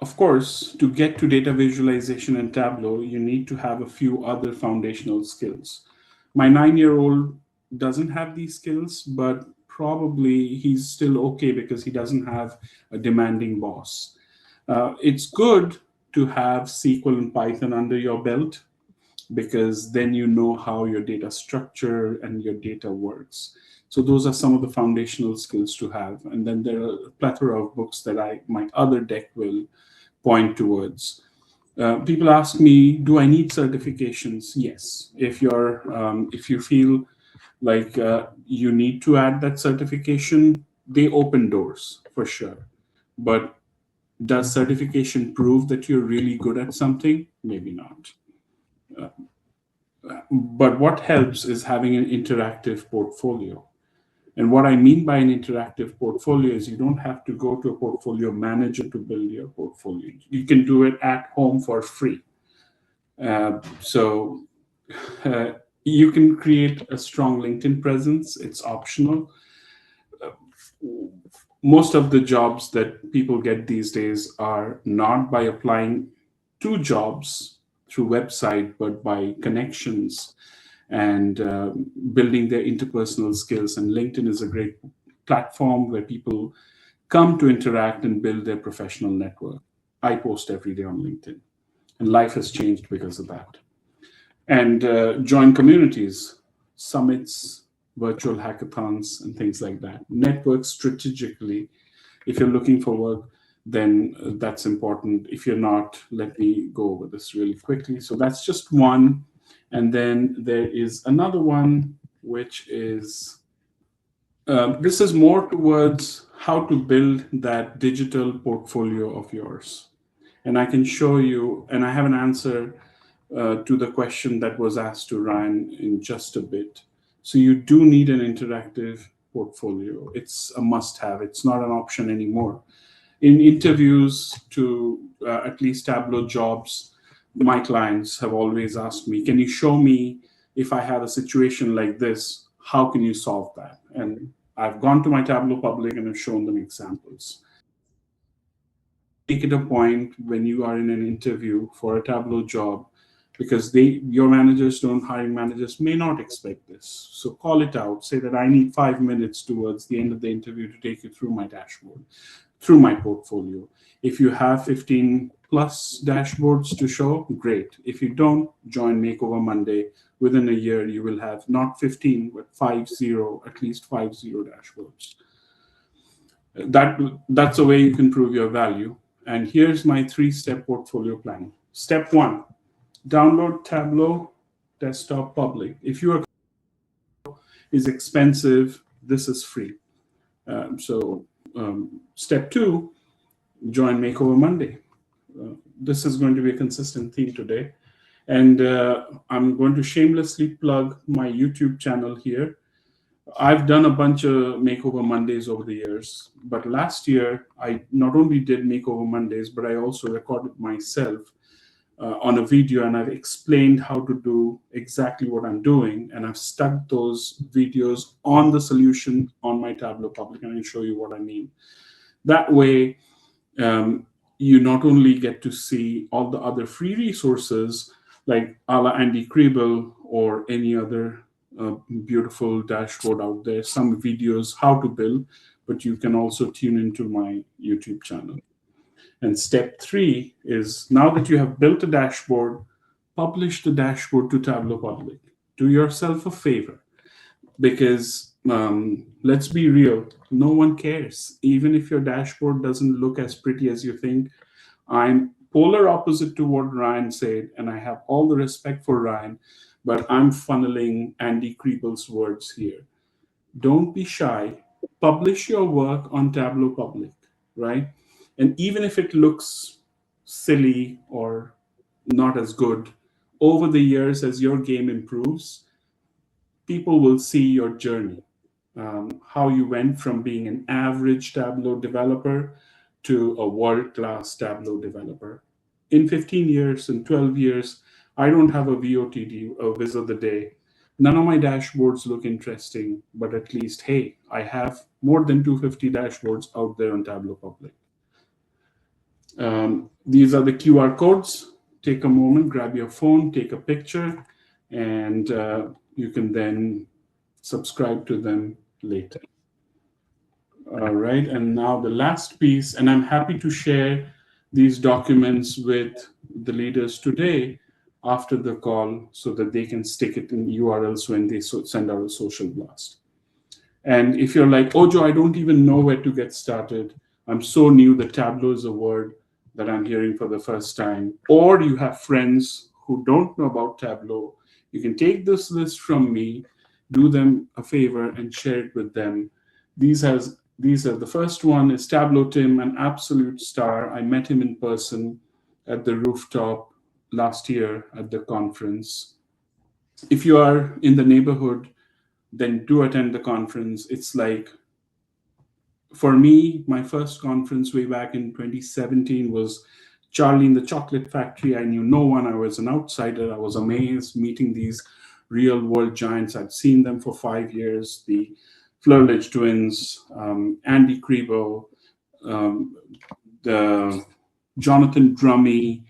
Of course, to get to data visualization in Tableau, you need to have a few other foundational skills. My 9-year-old doesn't have these skills, but probably he's still okay because he doesn't have a demanding boss. It's good to have SQL and Python under your belt, because then you know how your data structure and your data works. So those are some of the foundational skills to have. And then there are a plethora of books that my other deck will point towards. People ask me, do I need certifications? Yes. If you feel like you need to add that certification, they open doors for sure. But does certification prove that you're really good at something? Maybe not. But what helps is having an interactive portfolio. And what I mean by an interactive portfolio is you don't have to go to a portfolio manager to build your portfolio. You can do it at home for free. So you can create a strong LinkedIn presence. It's optional. Most of the jobs that people get these days are not by applying to jobs through website, but by connections and building their interpersonal skills. And LinkedIn is a great platform where people come to interact and build their professional network. I post every day on LinkedIn, and life has changed because of that. And join communities, summits, virtual hackathons, and things like that. Network strategically. If you're looking for work, then that's important. If you're not, let me go over this really quickly. So that's just one. And then there is another one, which is, this is more towards how to build that digital portfolio of yours. And I can show you, and I have an answer to the question that was asked to Ryan in just a bit. So you do need an interactive portfolio. It's a must-have. It's not an option anymore. In interviews to at least Tableau jobs, my clients have always asked me, can you show me if I have a situation like this, how can you solve that? And I've gone to my Tableau public and have shown them examples. Make it a point when you are in an interview for a Tableau job because your managers hiring managers may not expect this. So call it out. Say that I need 5 minutes towards the end of the interview to take you through my dashboard, through my portfolio. If you have 15 plus dashboards to show, great. If you don't, join Makeover Monday. Within a year, you will have not 15, but at least 50 dashboards. That's a way you can prove your value. And here's my 3-step portfolio plan. Step 1, download Tableau Desktop Public. If your is expensive, this is free. Step 2, join Makeover Monday. This is going to be a consistent theme today. And I'm going to shamelessly plug my YouTube channel here. I've done a bunch of Makeover Mondays over the years, but last year I not only did Makeover Mondays, but I also recorded myself on a video, and I've explained how to do exactly what I'm doing, and I've stuck those videos on the solution on my Tableau Public, and I'll show you what I mean. That way, you not only get to see all the other free resources like a la Andy Kriebel or any other beautiful dashboard out there, some videos how to build, but you can also tune into my YouTube channel. And step 3 is, now that you have built a dashboard, publish the dashboard to Tableau Public. Do yourself a favor, because let's be real, no one cares. Even if your dashboard doesn't look as pretty as you think. I'm polar opposite to what Ryan said, and I have all the respect for Ryan, but I'm funneling Andy Kriebel's words here. Don't be shy. Publish your work on Tableau Public, right? And even if it looks silly or not as good, over the years as your game improves, people will see your journey, how you went from being an average Tableau developer to a world-class Tableau developer. In 15 years and 12 years, I don't have a VOTD, a Viz of the Day. None of my dashboards look interesting, but at least, hey, I have more than 250 dashboards out there on Tableau Public. These are the QR codes. Take a moment, grab your phone, take a picture, and you can then subscribe to them later. All right, and now the last piece, and I'm happy to share these documents with the leaders today after the call so that they can stick it in URLs when they send out a social blast. And if you're like, oh, Joe, I don't even know where to get started. I'm so new that Tableau is a word that I'm hearing for the first time. Or you have friends who don't know about Tableau. You can take this list from me, do them a favor and share it with them. These are the first one is Tableau Tim, an absolute star. I met him in person at the rooftop last year at the conference. If you are in the neighborhood, then do attend the conference. It's like, for me, my first conference way back in 2017 was Charlie in the Chocolate Factory. I knew no one. I was an outsider. I was amazed meeting these real world giants. I'd seen them for 5 years. The Flurledge twins, Andy Kriebel, the Jonathan Drummey,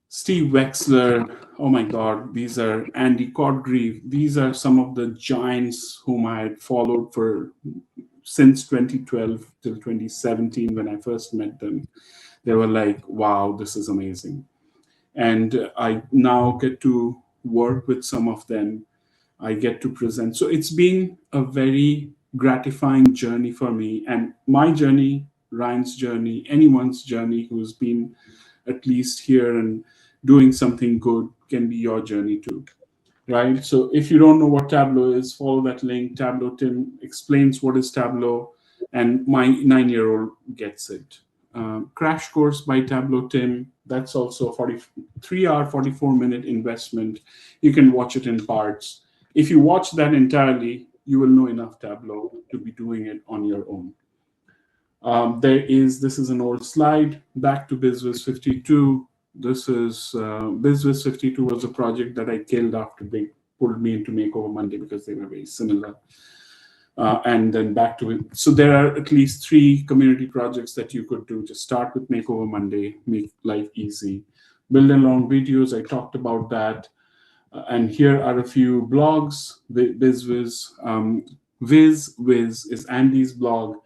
Steve Wexler. Oh my God, these are Andy Codgreave. These are some of the giants whom I had followed since 2012 till 2017 when I first met them. They were like, wow, this is amazing. And I now get to work with some of them. I get to present. So it's been a very gratifying journey for me. And my journey, Ryan's journey, anyone's journey who's been at least here and doing something good can be your journey too, right? So if you don't know what Tableau is, follow that link. Tableau Tim explains what is Tableau, and my 9-year-old gets it. Crash course by Tableau Tim. That's also a 3-hour, 44-minute investment. You can watch it in parts. If you watch that entirely, you will know enough Tableau to be doing it on your own. This is an old slide, back to BizWiz 52. This is, BizWiz 52 was a project that I killed after they pulled me into Makeover Monday because they were very similar. And then back to it. So there are at least 3 community projects that you could do. Just start with Makeover Monday, make life easy. build along videos. I talked about that. And here are a few blogs. VizWiz is Andy's blog.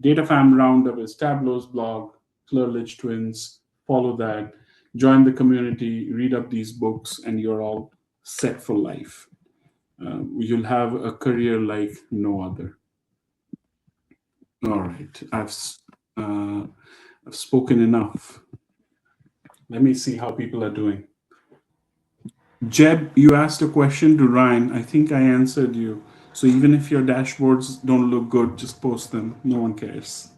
DataFam Roundup is Tableau's blog. Clerlich Twins, follow that. Join the community, read up these books, and you're all set for life. You'll have a career like no other. All right, I've spoken enough. Let me see how people are doing. Jeb, you asked a question to Ryan. I think I answered you. So even if your dashboards don't look good, just post them. No one cares.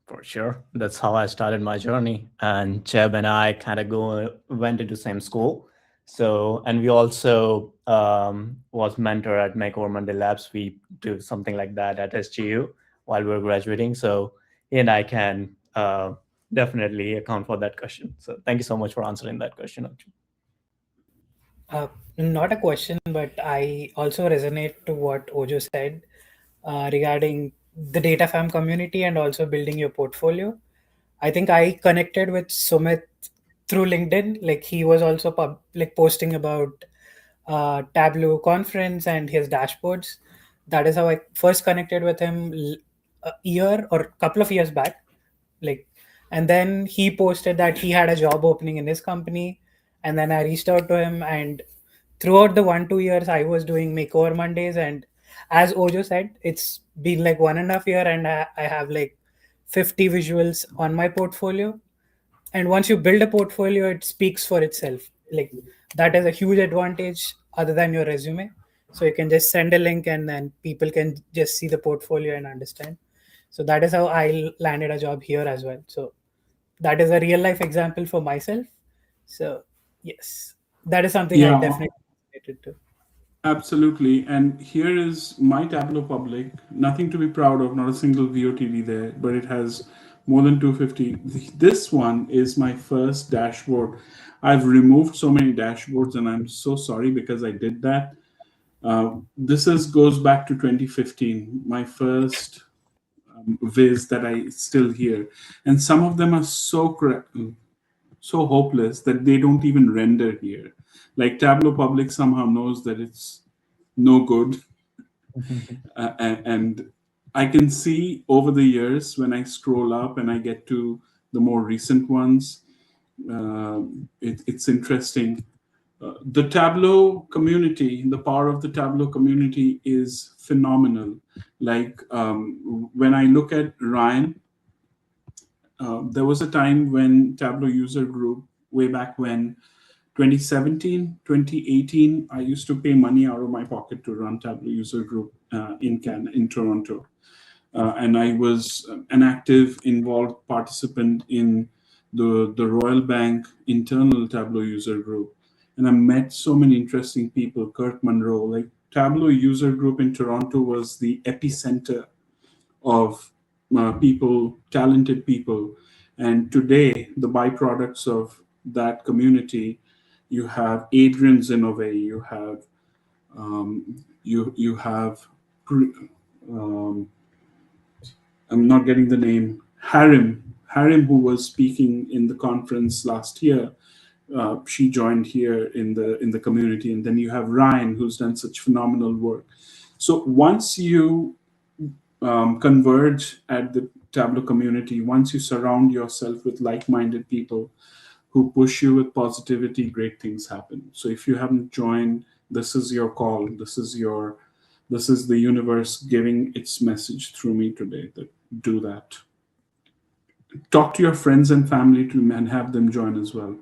For sure. That's how I started my journey. And Jeb and I kind of went into same school. So, and we also was mentor at Make Over Monday Labs. We do something like that at SGU while we were graduating. So he and I can definitely account for that question. So thank you so much for answering that question. Not a question, but I also resonate to what Ojo said regarding the DataFam community and also building your portfolio. I think I connected with Sumit through LinkedIn. Like he was also posting about Tableau conference and his dashboards. That is how I first connected with him a year or a couple of years back. And then he posted that he had a job opening in his company, and then I reached out to him, and throughout the 1-2 years I was doing Makeover Mondays, and as Ojo said, it's been like 1.5 year and I have like 50 visuals on my portfolio. And once you build a portfolio, it speaks for itself. Like that is a huge advantage other than your resume. So you can just send a link and then people can just see the portfolio and understand. So that is how I landed a job here as well. So that is a real life example for myself. So yes, that is something I definitely related to. Absolutely. And here is my Tableau public. Nothing to be proud of, not a single VOTD there, but it has more than 250. This one is my first dashboard. I've removed so many dashboards and I'm so sorry because I did that. Goes back to 2015, my first viz that I still hear. And some of them are so hopeless that they don't even render here. Like Tableau Public somehow knows that it's no good. And I can see over the years when I scroll up and I get to the more recent ones, it's interesting. The Tableau community, the power of the Tableau community is phenomenal. Like when I look at Ryan, there was a time when Tableau user group, way back when, 2017, 2018, I used to pay money out of my pocket to run Tableau user group in Toronto. And I was an active, involved participant in the Royal Bank internal Tableau user group. And I met so many interesting people, Kirk Monroe. Like Tableau user group in Toronto was the epicenter of people, talented people. And today, the byproducts of that community, you have Adrian Zinove, you have I'm not getting the name, Harim, who was speaking in the conference last year. She joined here in the community, and then you have Ryan, who's done such phenomenal work. So once you converge at the Tableau community, once you surround yourself with like-minded people who push you with positivity, great things happen. So if you haven't joined, this is your call. This is the universe giving its message through me today. That do that. Talk to your friends and family and have them join as well.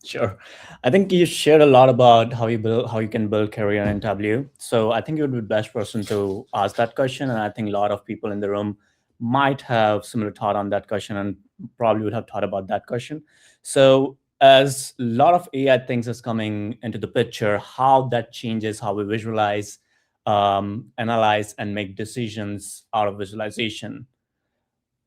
Sure. I think you shared a lot about how you can build career in Tableau. So I think you would be the best person to ask that question. And I think a lot of people in the room might have similar thought on that question and probably would have thought about that question. So as a lot of AI things is coming into the picture, how that changes how we visualize, analyze, and make decisions out of visualization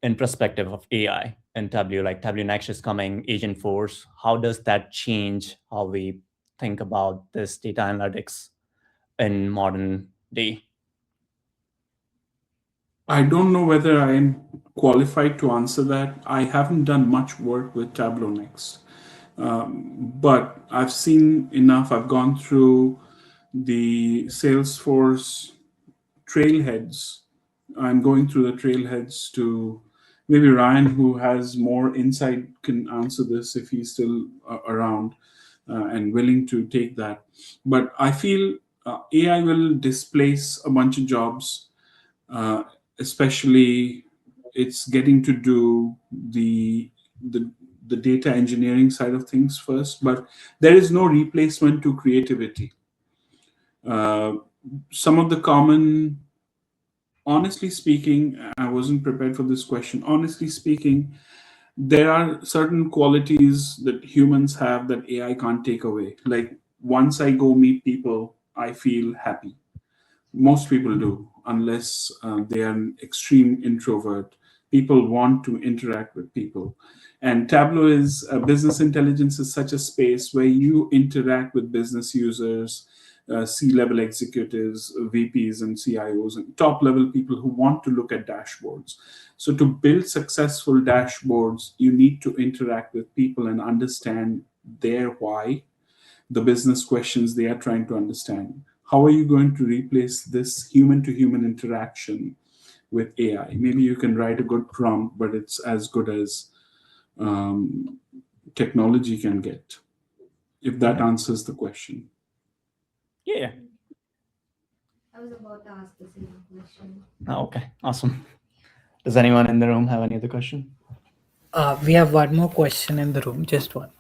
in perspective of AI and Tableau, like Tableau Next is coming, Agent Force. How does that change how we think about this data analytics in modern day? I don't know whether I am qualified to answer that. I haven't done much work with Tableau Next, but I've seen enough. I've gone through the Salesforce trailheads. I'm going through the trailheads to maybe Ryan, who has more insight, can answer this if he's still around and willing to take that. But I feel AI will displace a bunch of jobs, uh, especially it's getting to do the the data engineering side of things first. But there is no replacement to creativity. Uh, some of the common Honestly speaking, I wasn't prepared for this question. Honestly speaking, there are certain qualities that humans have that AI can't take away. Like once I go meet people, I feel happy. Most people do, unless they are an extreme introvert. People want to interact with people. And Tableau is business intelligence is such a space where you interact with business users, C-level executives, VPs, and CIOs, and top-level people who want to look at dashboards. So to build successful dashboards, you need to interact with people and understand their why, the business questions they are trying to understand. How are you going to replace this human to human interaction with AI? Maybe you can write a good prompt, but it's as good as um, technology can get, if that answers the question. Yeah. I was about to ask the same question. Oh, okay. Awesome. Does anyone in the room have any other question? We have one more question in the room, just one.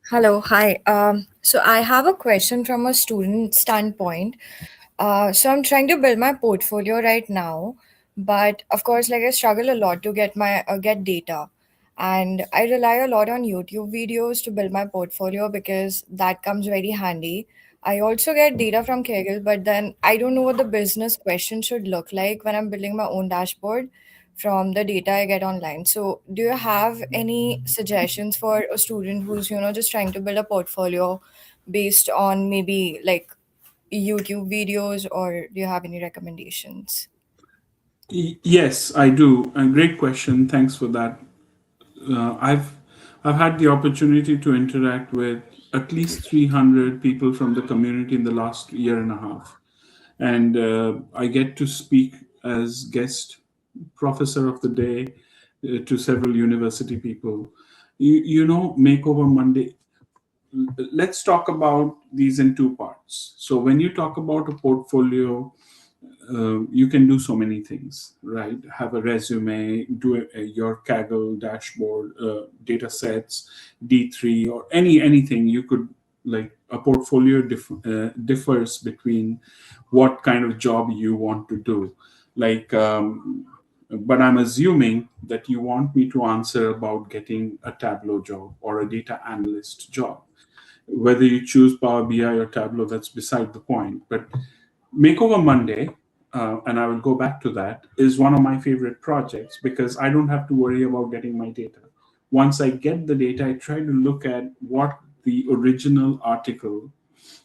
Hello, hi. So I have a question from a student standpoint. So I'm trying to build my portfolio right now, but of course, like I struggle a lot to get data, and I rely a lot on YouTube videos to build my portfolio because that comes very handy. I also get data from Kaggle, but then I don't know what the business question should look like when I'm building my own dashboard from the data I get online. So, do you have any suggestions for a student who's, just trying to build a portfolio based on maybe like YouTube videos, or do you have any recommendations? Yes, I do. A great question. Thanks for that. I've had the opportunity to interact with at least 300 people from the community in the last year and a half, and I get to speak as guest professor of the day to several university people. Makeover Monday. Let's talk about these in two parts. So when you talk about a portfolio, you can do so many things, right? Have a resume, do your Kaggle dashboard, data sets, D3, or anything. You could, like, a portfolio differs between what kind of job you want to do. Like, but I'm assuming that you want me to answer about getting a Tableau job or a data analyst job. Whether you choose Power BI or Tableau, that's beside the point. But Makeover Monday, and I will go back to that, is one of my favorite projects because I don't have to worry about getting my data. Once I get the data, I try to look at what the original article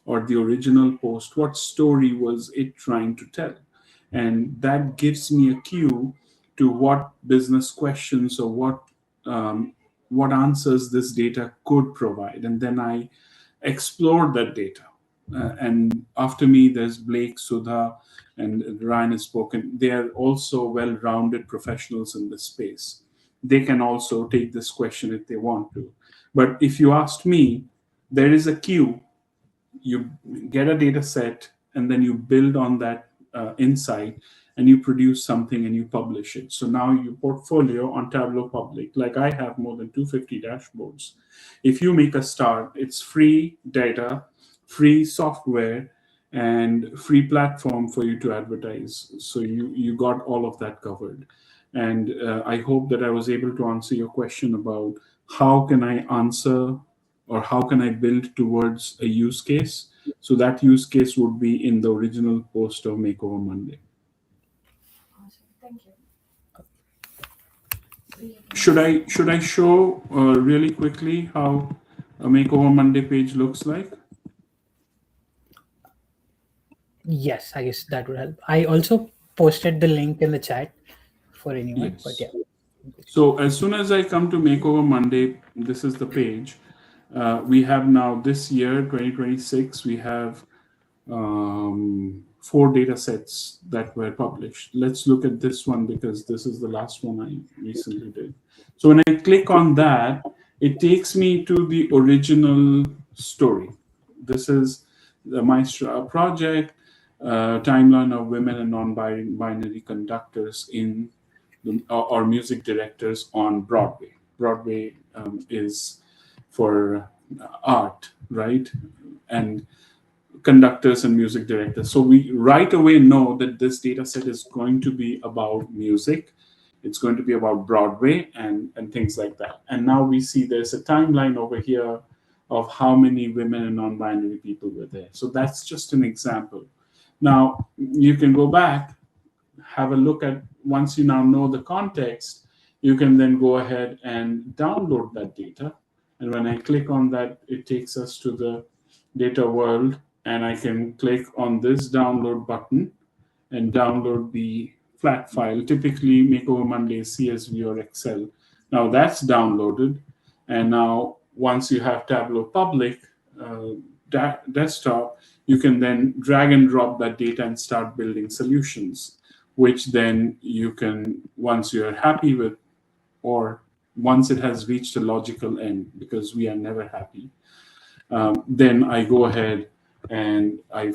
or the original post, what story was it trying to tell? And that gives me a cue to what business questions or what answers this data could provide. And then I explore that data. And after me, there's Blake, Sudha, and Ryan has spoken. They are also well-rounded professionals in this space. They can also take this question if they want to. But if you asked me, there is a queue. You get a data set, and then you build on that insight, and you produce something and you publish it. So now your portfolio on Tableau Public, like I have more than 250 dashboards. If you make a start, it's free data, free software, and free platform for you to advertise. So you got all of that covered. And I hope that I was able to answer your question about how can I answer or how can I build towards a use case. So that use case would be in the original post of Makeover Monday. Awesome. Thank you. Should I show really quickly how a Makeover Monday page looks like? Yes, I guess that would help. I also posted the link in the chat for anyone. Yes. But yeah. So as soon as I come to Makeover Monday, this is the page. We have now this year, 2026, we have 4 data sets that were published. Let's look at this one because this is the last one I recently did. So when I click on that, it takes me to the original story. This is the Maestro project, timeline of women and non-binary conductors in or music directors on Broadway. Broadway is for art, right? And conductors and music directors. So we right away know that this data set is going to be about music. It's going to be about Broadway and things like that. And now we see there's a timeline over here of how many women and non-binary people were there. So that's just an example. Now you can go back, have a look at, once you now know the context, you can then go ahead and download that data. And when I click on that, it takes us to the data world, and I can click on this download button and download the flat file, typically Makeover Monday CSV or Excel. Now that's downloaded, and now once you have Tableau public desktop, you can then drag and drop that data and start building solutions, which then you can, once you're happy with, or once it has reached a logical end, because we are never happy, then I go ahead and I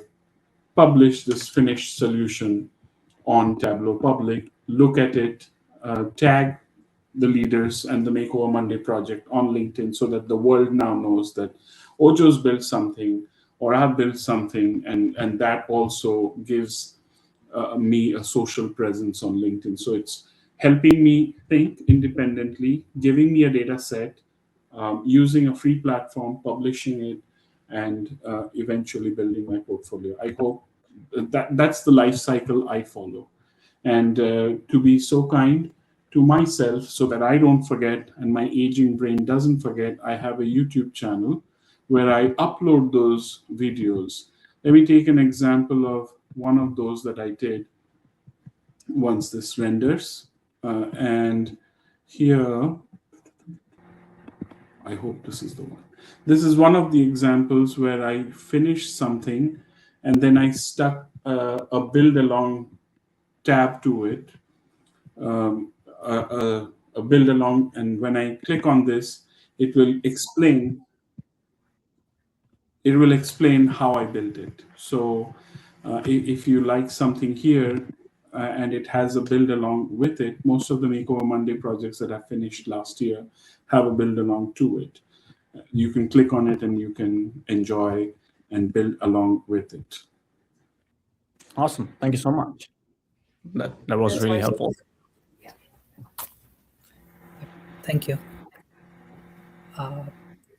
publish this finished solution on Tableau Public, look at it, tag the leaders and the Makeover Monday project on LinkedIn so that the world now knows that Ojo's built something or I've built something, and that also gives me a social presence on LinkedIn. So it's helping me think independently, giving me a data set, using a free platform, publishing it, and eventually building my portfolio. I hope that's the life cycle I follow. And to be so kind to myself so that I don't forget and my aging brain doesn't forget, I have a YouTube channel where I upload those videos. Let me take an example of one of those that I did once this renders. And here, I hope this is the one. This is one of the examples where I finished something and then I stuck a build along tab to it, a build along, and when I click on this, it will explain how I built it. So if you like something here and it has a build along with it, most of the Makeover Monday projects that I finished last year have a build along to it. You can click on it and you can enjoy and build along with it. Awesome. Thank you so much. That was really helpful. Thank you.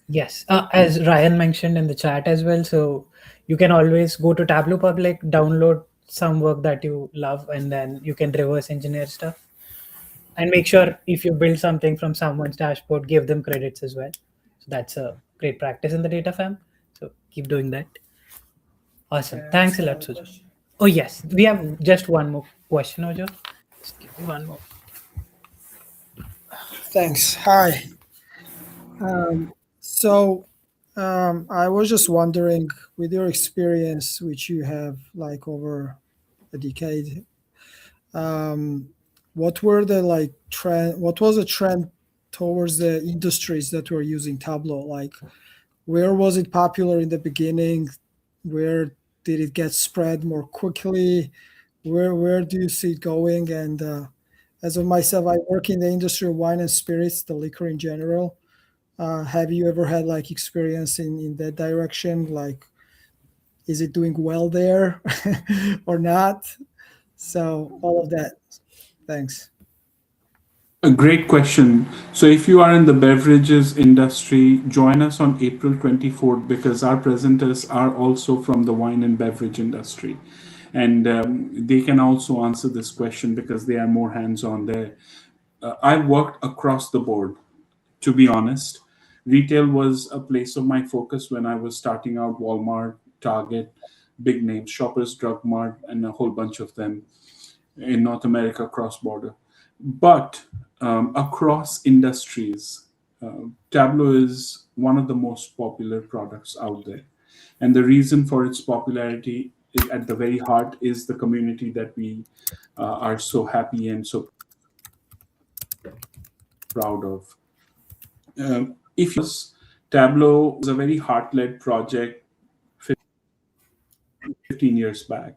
Yes, as Ryan mentioned in the chat as well, so you can always go to Tableau Public, download some work that you love, and then you can reverse engineer stuff. And make sure if you build something from someone's dashboard, give them credits as well. So that's a great practice in the DataFam. So keep doing that. Awesome. Thanks a lot, Sujo. Oh, yes. We have just one more question, Ojo. Just give me one more. Thanks. Hi. I was just wondering, with your experience, which you have like over a decade, what were the trend? What was the trend towards the industries that were using Tableau? Like, where was it popular in the beginning? Where did it get spread more quickly? Where do you see it going? And as of myself, I work in the industry of wine and spirits, the liquor in general. Have you ever had like experience in that direction? Like, is it doing well there or not? So all of that. Thanks. A great question. So if you are in the beverages industry, join us on April 24th because our presenters are also from the wine and beverage industry. And they can also answer this question because they are more hands-on there. I've worked across the board, to be honest. Retail was a place of my focus when I was starting out. Walmart, Target, big names, Shoppers Drug Mart, and a whole bunch of them. in North America cross-border. But across industries, Tableau is one of the most popular products out there. And the reason for its popularity at the very heart is the community that we are so happy and so proud of. If you Tableau was a very heart-led project 15 years back.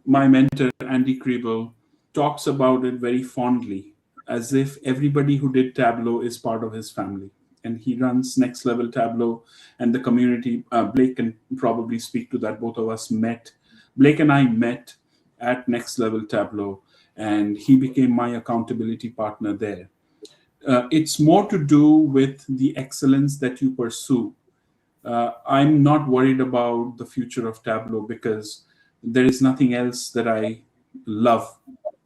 My mentor, Andy Kriebel, talks about it very fondly, as if everybody who did Tableau is part of his family. And he runs Next Level Tableau and the community. Blake can probably speak to that. Both of us met. Blake and I met at Next Level Tableau, and he became my accountability partner there. It's more to do with the excellence that you pursue. I'm not worried about the future of Tableau because there is nothing else that I love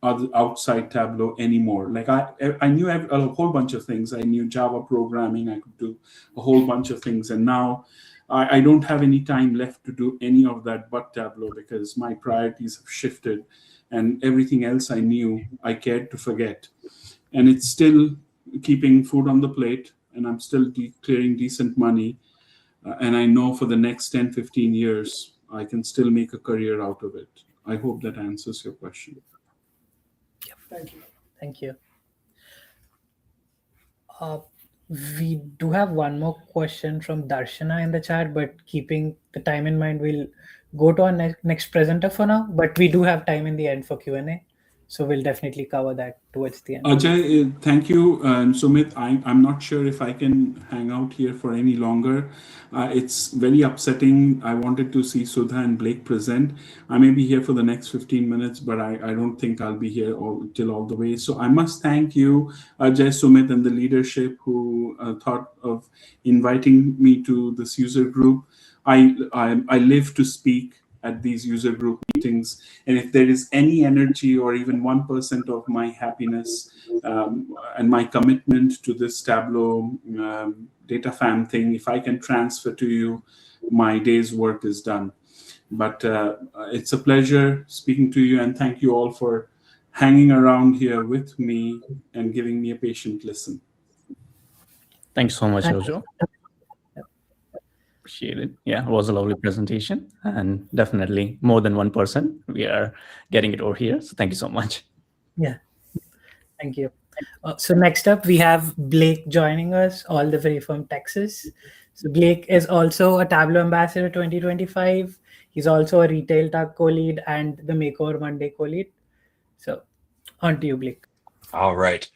outside Tableau anymore. Like I knew a whole bunch of things. I knew Java programming. I could do a whole bunch of things, and now I don't have any time left to do any of that but Tableau because my priorities have shifted, and everything else I knew I cared to forget. And it's still keeping food on the plate, and I'm still clearing decent money. And I know for the next 10, 15 years, I can still make a career out of it. I hope that answers your question. Thank you. Thank you. We do have one more question from Darshana in the chat, but keeping the time in mind, we'll go to our next presenter for now. But we do have time in the end for Q&A. So we'll definitely cover that towards the end. Ajay, thank you. And Sumit, I'm not sure if I can hang out here for any longer. It's very upsetting. I wanted to see Sudha and Blake present. I may be here for the next 15 minutes, but I don't think I'll be here till all the way. So I must thank you, Ajay, Sumit, and the leadership who thought of inviting me to this user group. I live to speak at these user group meetings, and if there is any energy or even 1% of my happiness and my commitment to this Tableau DataFam thing, if I can transfer to you, my day's work is done. But it's a pleasure speaking to you, and thank you all for hanging around here with me and giving me a patient listen. Thanks so much, Ojo. Appreciate it. Yeah, it was a lovely presentation, and definitely more than 1%. We are getting it over here. So thank you so much. Yeah, thank you. So next up, we have Blake joining us, all the way from Texas. So Blake is also a Tableau Ambassador 2025. He's also a Retail Tag co-lead and the Makeover Monday co-lead. So on to you, Blake. All right.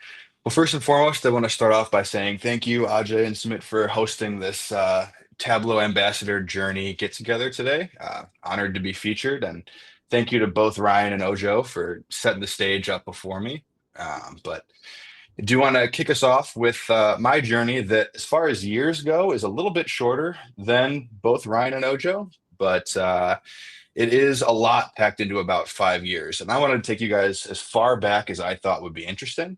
Well, first and foremost, I want to start off by saying thank you, Ajay and Sumit, for hosting this Tableau Ambassador Journey get-together today. Honored to be featured, and thank you to both Ryan and Ojo for setting the stage up before me. But I do want to kick us off with my journey that, as far as years go, is a little bit shorter than both Ryan and Ojo, but it is a lot packed into about 5 years. And I wanted to take you guys as far back as I thought would be interesting,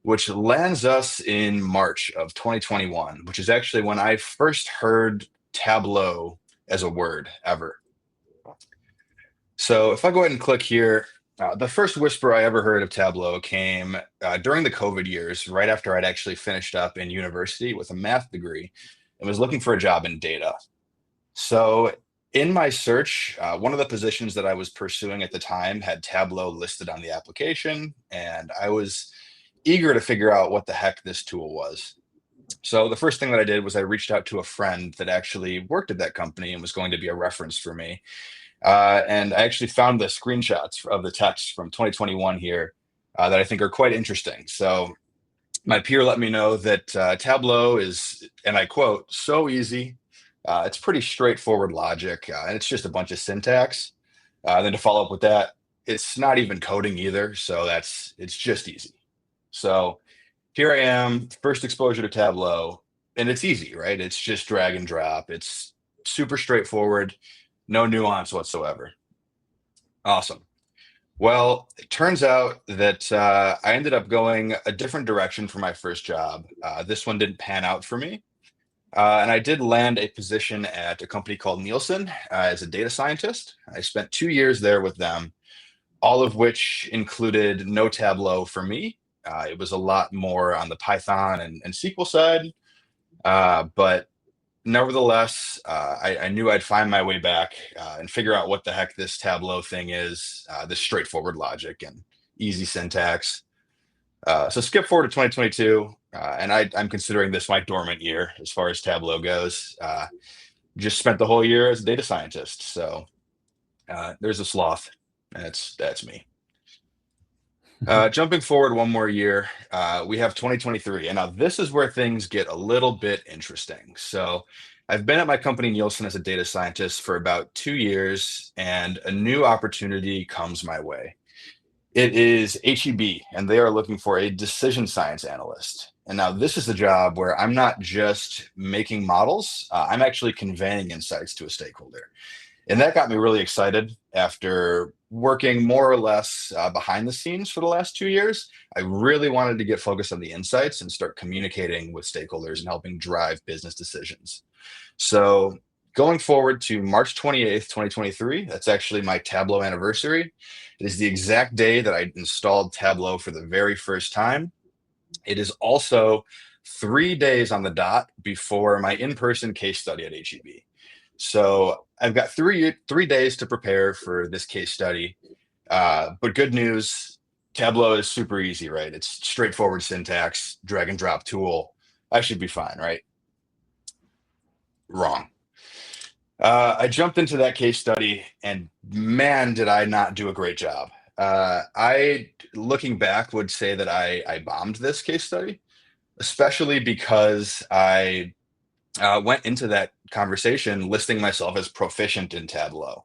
which lands us in March of 2021, which is actually when I first heard Tableau as a word ever. So if I go ahead and click here, the first whisper I ever heard of Tableau came during the COVID years, right after I'd actually finished up in university with a math degree and was looking for a job in data. So in my search, one of the positions that I was pursuing at the time had Tableau listed on the application, and I was eager to figure out what the heck this tool was. So the first thing that I did was I reached out to a friend that actually worked at that company and was going to be a reference for me. And I actually found the screenshots of the text from 2021 here that I think are quite interesting. So my peer let me know that Tableau is, and I quote, so easy. It's pretty straightforward logic, and it's just a bunch of syntax. Then to follow up with that, it's not even coding either. So it's just easy. So here I am, first exposure to Tableau, and it's easy, right? It's just drag and drop. It's super straightforward, no nuance whatsoever. Awesome. Well, it turns out that I ended up going a different direction for my first job. This one didn't pan out for me. And I did land a position at a company called Nielsen as a data scientist. I spent 2 years there with them, all of which included no Tableau for me. It was a lot more on the Python and SQL side, but nevertheless, I knew I'd find my way back and figure out what the heck this Tableau thing is, this straightforward logic and easy syntax. So skip forward to 2022, and I'm considering this my dormant year as far as Tableau goes. Just spent the whole year as a data scientist. So there's a sloth, and that's me. Jumping forward one more year, we have 2023, and now this is where things get a little bit interesting. So I've been at my company Nielsen as a data scientist for about 2 years, and a new opportunity comes my way. It is HEB, and they are looking for a decision science analyst. And now this is the job where I'm not just making models, I'm actually conveying insights to a stakeholder. And that got me really excited after working more or less behind the scenes for the last 2 years. I really wanted to get focused on the insights and start communicating with stakeholders and helping drive business decisions. So going forward to March 28th, 2023, that's actually my Tableau anniversary. It is the exact day that I installed Tableau for the very first time. It is also 3 days on the dot before my in-person case study at HEB. So I've got three days to prepare for this case study. But good news, Tableau is super easy, right? It's straightforward syntax, drag and drop tool. I should be fine, right? Wrong. I jumped into that case study, and man, did I not do a great job. I, looking back, would say that I bombed this case study, especially because I went into that conversation listing myself as proficient in Tableau.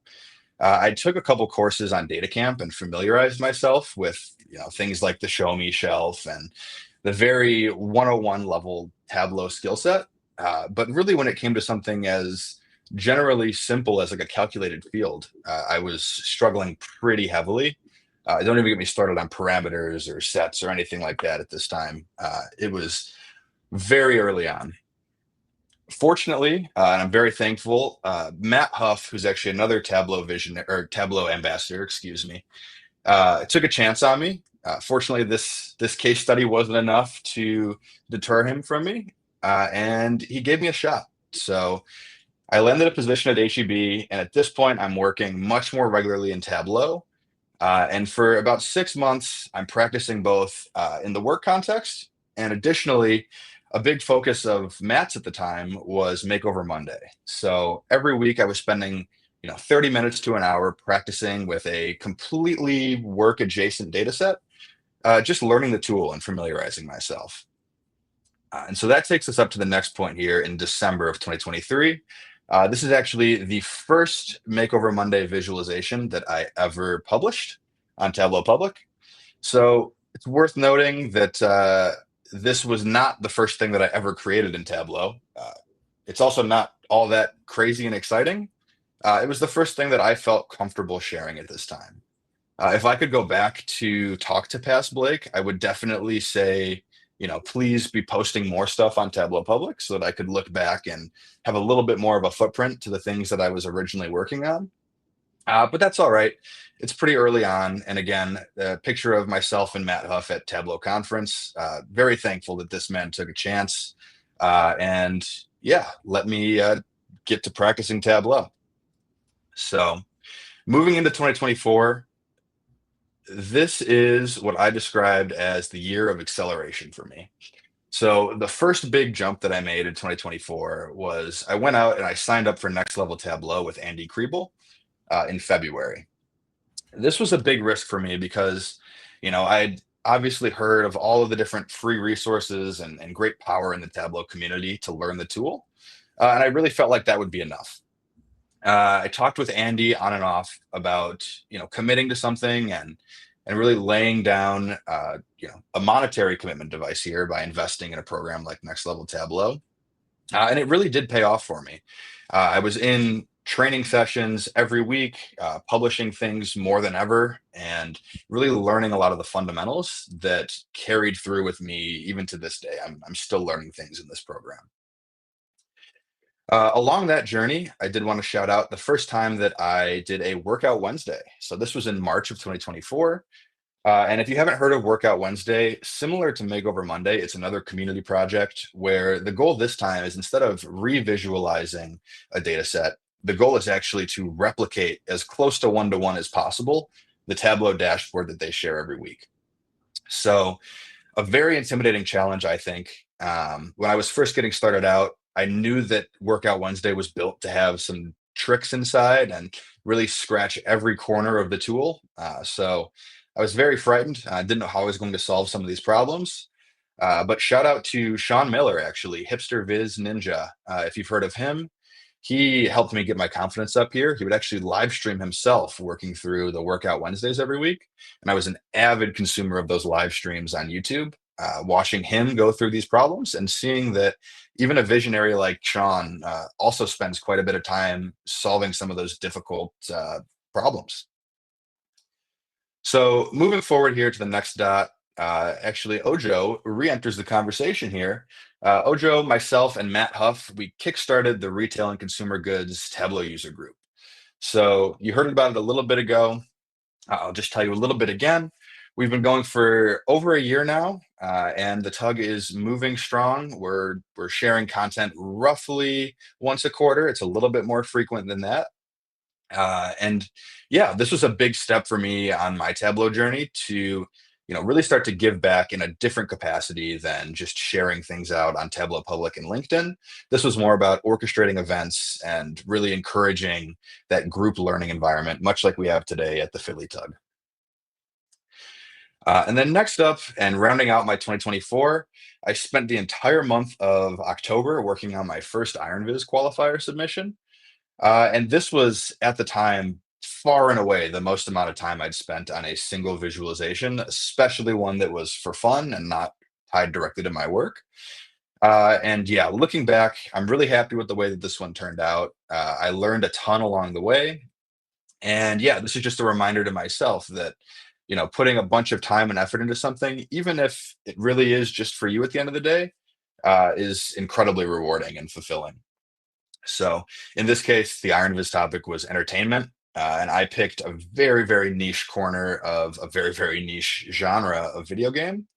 I took a couple courses on DataCamp and familiarized myself with things like the Show Me shelf and the very 101 level Tableau skill set. But really, when it came to something as generally simple as like a calculated field, I was struggling pretty heavily. Don't even get me started on parameters or sets or anything like that at this time. It was very early on. Fortunately, and I'm very thankful, Matt Huff, who's actually another Tableau Tableau ambassador, excuse me, took a chance on me. Fortunately, this case study wasn't enough to deter him from me, and he gave me a shot. So I landed a position at HEB, and at this point, I'm working much more regularly in Tableau. And for about 6 months, I'm practicing both in the work context, and additionally, a big focus of Matt's at the time was Makeover Monday. So every week I was spending 30 minutes to an hour practicing with a completely work adjacent data set, just learning the tool and familiarizing myself. And so that takes us up to the next point here in December of 2023. This is actually the first Makeover Monday visualization that I ever published on Tableau Public. So it's worth noting that this was not the first thing that I ever created in Tableau. It's also not all that crazy and exciting. It was the first thing that I felt comfortable sharing at this time. If I could go back to talk to past Blake, I would definitely say, please be posting more stuff on Tableau Public so that I could look back and have a little bit more of a footprint to the things that I was originally working on. But that's all right. It's pretty early on. And again, the picture of myself and Matt Huff at Tableau conference, very thankful that this man took a chance. And yeah, let me get to practicing Tableau. So moving into 2024, this is what I described as the year of acceleration for me. So the first big jump that I made in 2024 was I went out and I signed up for Next Level Tableau with Andy Kriebel in February. This was a big risk for me because, I'd obviously heard of all of the different free resources and great power in the Tableau community to learn the tool. And I really felt like that would be enough. I talked with Andy on and off about, committing to something and really laying down, a monetary commitment device here by investing in a program like Next Level Tableau. And it really did pay off for me. I was in training sessions every week, publishing things more than ever, and really learning a lot of the fundamentals that carried through with me even to this day. I'm still learning things in this program. Along that journey, I did want to shout out the first time that I did a Workout Wednesday. So this was in March of 2024. And if you haven't heard of Workout Wednesday, similar to Makeover Monday, it's another community project where the goal this time is, instead of revisualizing a data set, the goal is actually to replicate as close to one-to-one as possible the Tableau dashboard that they share every week. So a very intimidating challenge, I think. When I was first getting started out, I knew that Workout Wednesday was built to have some tricks inside and really scratch every corner of the tool. So I was very frightened. I didn't know how I was going to solve some of these problems. But shout out to Sean Miller, actually, Hipster Viz Ninja. If you've heard of him, he helped me get my confidence up here. He would actually live stream himself working through the Workout Wednesdays every week. And I was an avid consumer of those live streams on YouTube, watching him go through these problems and seeing that even a visionary like Sean also spends quite a bit of time solving some of those difficult problems. So moving forward here to the next dot, actually Ojo re-enters the conversation here. Ojo, myself, and Matt Huff, we kickstarted the Retail and Consumer Goods Tableau user group. So you heard about it a little bit ago. I'll just tell you a little bit again. We've been going for over a year now, and the tug is moving strong. We're sharing content roughly once a quarter. It's a little bit more frequent than that. And yeah, this was a big step for me on my Tableau journey to really start to give back in a different capacity than just sharing things out on Tableau Public and LinkedIn. This was more about orchestrating events and really encouraging that group learning environment, much like we have today at the Philly Tug. And then next up, and rounding out my 2024, I spent the entire month of October working on my first IronViz qualifier submission. And this was, at the time, far and away the most amount of time I'd spent on a single visualization, especially one that was for fun and not tied directly to my work. And yeah, looking back, I'm really happy with the way that this one turned out. I learned a ton along the way. And yeah, this is just a reminder to myself that, putting a bunch of time and effort into something, even if it really is just for you at the end of the day, is incredibly rewarding and fulfilling. So in this case, the IronViz topic was entertainment. And I picked a very, very niche corner of a very, very niche genre of video game.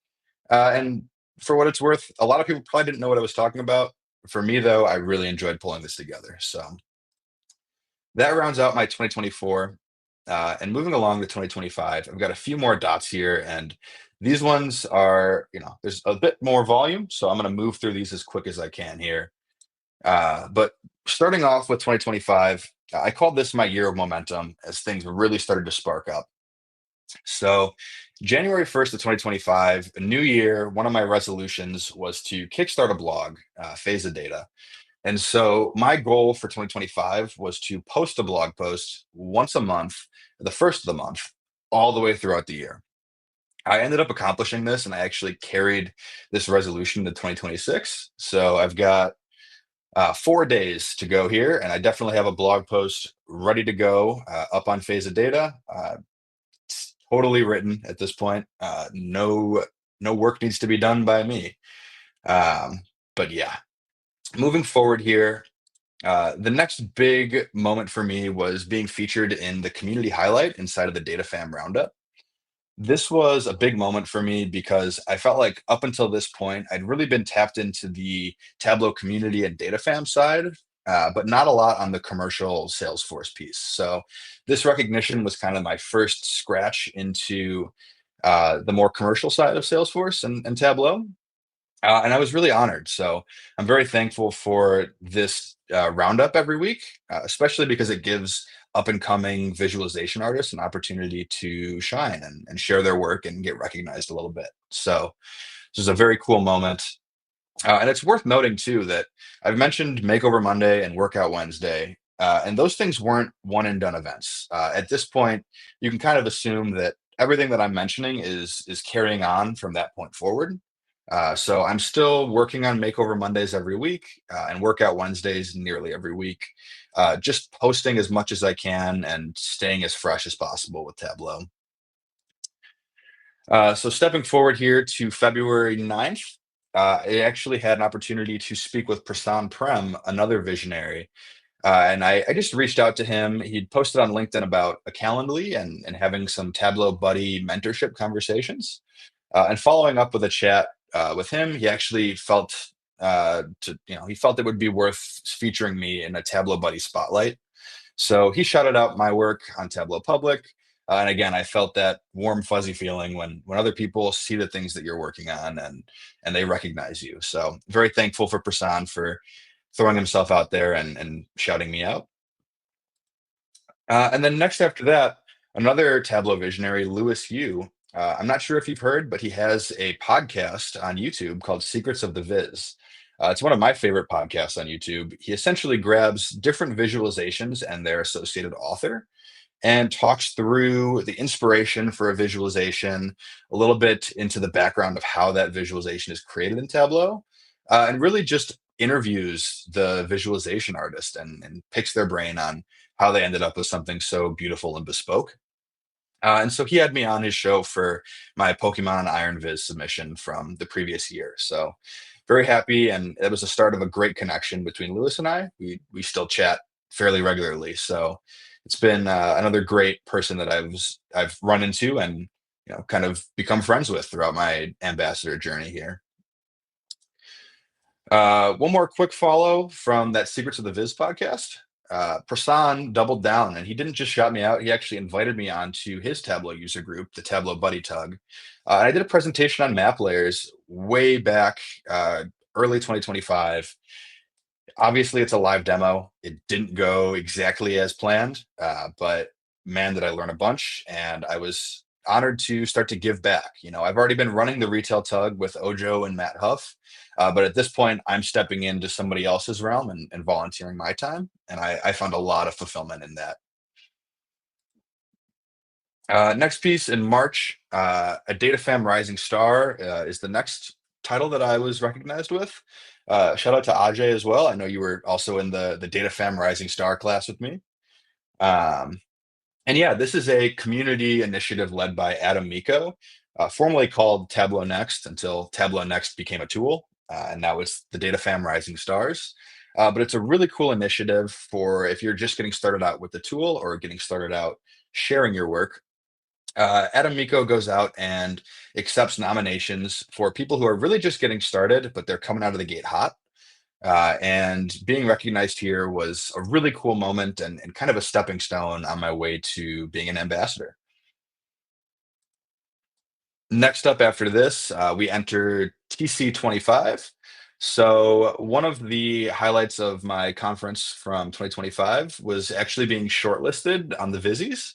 And for what it's worth, a lot of people probably didn't know what I was talking about. For me, though, I really enjoyed pulling this together. So that rounds out my 2024. And moving along to 2025, I've got a few more dots here. And these ones are, there's a bit more volume. So I'm going to move through these as quick as I can here. But starting off with 2025, I called this my year of momentum as things really started to spark up. So January 1st of 2025, a new year, one of my resolutions was to kickstart a blog, Phase of Data. And so my goal for 2025 was to post a blog post once a month, the first of the month, all the way throughout the year. I ended up accomplishing this, and I actually carried this resolution to 2026. So I've got 4 days to go here, and I definitely have a blog post ready to go up on Phase of Data. It's totally written at this point. No work needs to be done by me. But yeah, moving forward here, the next big moment for me was being featured in the community highlight inside of the DataFam Roundup. This was a big moment for me because I felt like up until this point, I'd really been tapped into the Tableau community and DataFam side, but not a lot on the commercial Salesforce piece. So this recognition was kind of my first scratch into the more commercial side of Salesforce and Tableau. And I was really honored. So I'm very thankful for this roundup every week, especially because it gives up-and-coming visualization artists an opportunity to shine and share their work and get recognized a little bit. So this is a very cool moment. And it's worth noting, too, that I've mentioned Makeover Monday and Workout Wednesday, and those things weren't one-and-done events. At this point, you can kind of assume that everything that I'm mentioning is carrying on from that point forward. So I'm still working on Makeover Mondays every week and Workout Wednesdays nearly every week, just posting as much as I can and staying as fresh as possible with Tableau. So stepping forward here to February 9th, I actually had an opportunity to speak with Prasan Prem, another visionary. And I just reached out to him. He'd posted on LinkedIn about a Calendly and having some Tableau buddy mentorship conversations. And following up with a chat with him, he actually felt he felt it would be worth featuring me in a Tableau buddy spotlight. So he shouted out my work on Tableau Public. And again, I felt that warm, fuzzy feeling when other people see the things that you're working on and they recognize you. So very thankful for Prasan for throwing himself out there and shouting me out. And then next after that, another Tableau visionary, Lewis Yu. I'm not sure if you've heard, but he has a podcast on YouTube called Secrets of the Viz. It's one of my favorite podcasts on YouTube. He essentially grabs different visualizations and their associated author and talks through the inspiration for a visualization, a little bit into the background of how that visualization is created in Tableau, and really just interviews the visualization artist and picks their brain on how they ended up with something so beautiful and bespoke. And so he had me on his show for my Pokemon Iron Viz submission from the previous year. So very happy, and it was the start of a great connection between Lewis and I. We still chat fairly regularly, so it's been another great person that I've run into and kind of become friends with throughout my ambassador journey here. One more quick follow from that Secrets of the Viz podcast. Prasan doubled down, and he didn't just shout me out. He actually invited me onto his Tableau user group, the Tableau Buddy Tug. I did a presentation on map layers way back early 2025. Obviously, it's a live demo. It didn't go exactly as planned, but man, did I learn a bunch, and I was honored to start to give back. I've already been running the retail tug with Ojo and Matt Huff, but at this point, I'm stepping into somebody else's realm and volunteering my time, and I found a lot of fulfillment in that. Next piece in March, a DataFam Rising Star is the next title that I was recognized with. Shout out to Ajay as well. I know you were also in the DataFam Rising Star class with me. And yeah, this is a community initiative led by Adam Miko, formerly called Tableau Next until Tableau Next became a tool. And now it's the DataFam Rising Stars. But it's a really cool initiative for if you're just getting started out with the tool or getting started out sharing your work. Adam Miko goes out and accepts nominations for people who are really just getting started, but they're coming out of the gate hot. And being recognized here was a really cool moment and kind of a stepping stone on my way to being an ambassador. Next up after this, we enter TC25. So one of the highlights of my conference from 2025 was actually being shortlisted on the Vizzies.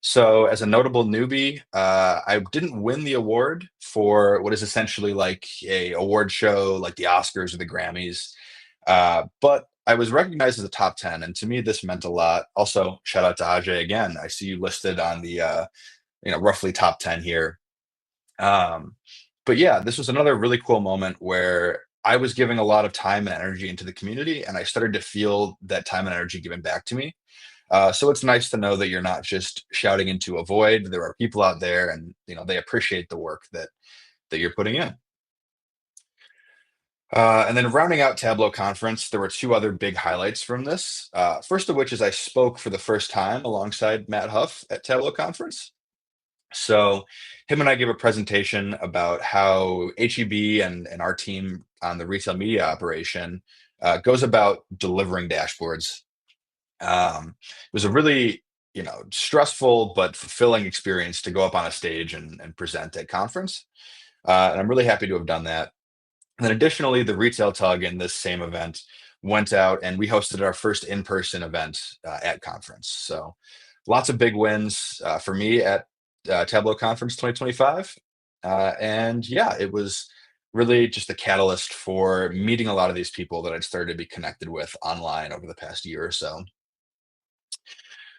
So as a notable newbie, I didn't win the award for what is essentially like a award show like the Oscars or the Grammys, but I was recognized as a top 10, and to me this meant a lot. Also, shout out to Ajay again. I see you listed on the roughly top 10 here. But yeah, this was another really cool moment where I was giving a lot of time and energy into the community, and I started to feel that time and energy given back to me. So it's nice to know that you're not just shouting into a void. There are people out there, and they appreciate the work that you're putting in. And then rounding out Tableau conference, there were two other big highlights from this. First of which is I spoke for the first time alongside Matt Huff at Tableau conference. So him and I gave a presentation about how HEB and our team on the retail media operation goes about delivering dashboards. It was a really stressful but fulfilling experience to go up on a stage and present at conference. And I'm really happy to have done that. And then additionally, the retail tug in this same event went out and we hosted our first in-person event at conference. So lots of big wins for me at Tableau Conference 2025. And yeah, it was really just a catalyst for meeting a lot of these people that I'd started to be connected with online over the past year or so.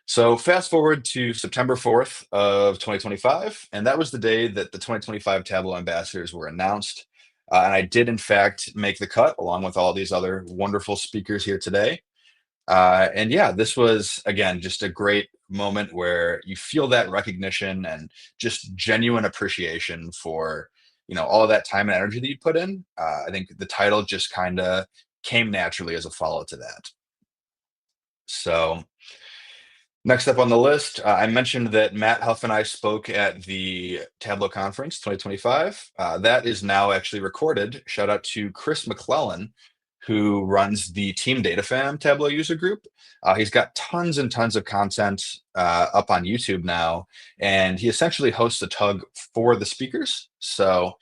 So fast forward to September 4th of 2025, and that was the day that the 2025 Tableau ambassadors were announced. And I did, in fact, make the cut along with all these other wonderful speakers here today. And yeah, this was, again, just a great moment where you feel that recognition and just genuine appreciation for all of that time and energy that you put in. I think the title just kind of came naturally as a follow to that. So next up on the list, I mentioned that Matt Huff and I spoke at the Tableau Conference 2025. That is now actually recorded. Shout out to Chris McClellan, who runs the Team DataFam Tableau user group. He's got tons and tons of content up on YouTube now, and he essentially hosts a tug for the speakers. So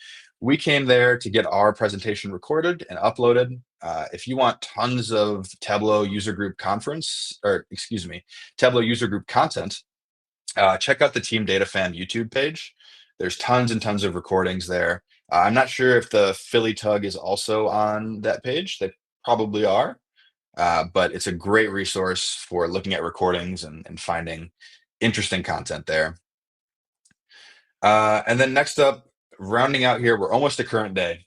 we came there to get our presentation recorded and uploaded. If you want tons of Tableau user group Tableau user group content, check out the Team DataFam YouTube page. There's tons and tons of recordings there. I'm not sure if the Philly tug is also on that page. They probably are, but it's a great resource for looking at recordings and finding interesting content there. And then next up, rounding out here, we're almost to current day.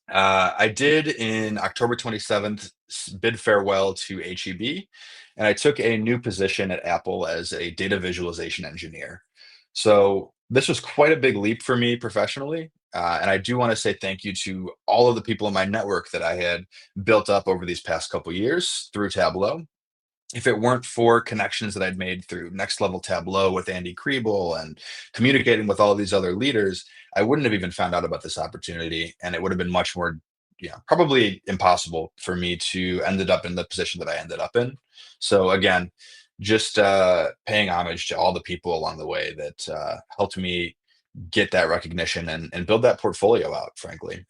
I did in October 27th bid farewell to HEB, and I took a new position at Apple as a data visualization engineer. So this was quite a big leap for me professionally. And I do want to say thank you to all of the people in my network that I had built up over these past couple years through Tableau. If it weren't for connections that I'd made through Next Level Tableau with Andy Kriebel and communicating with all of these other leaders, I wouldn't have even found out about this opportunity. And it would have been much more, probably impossible for me to ended up in the position that I ended up in. So again, just paying homage to all the people along the way that helped me get that recognition and build that portfolio out, frankly.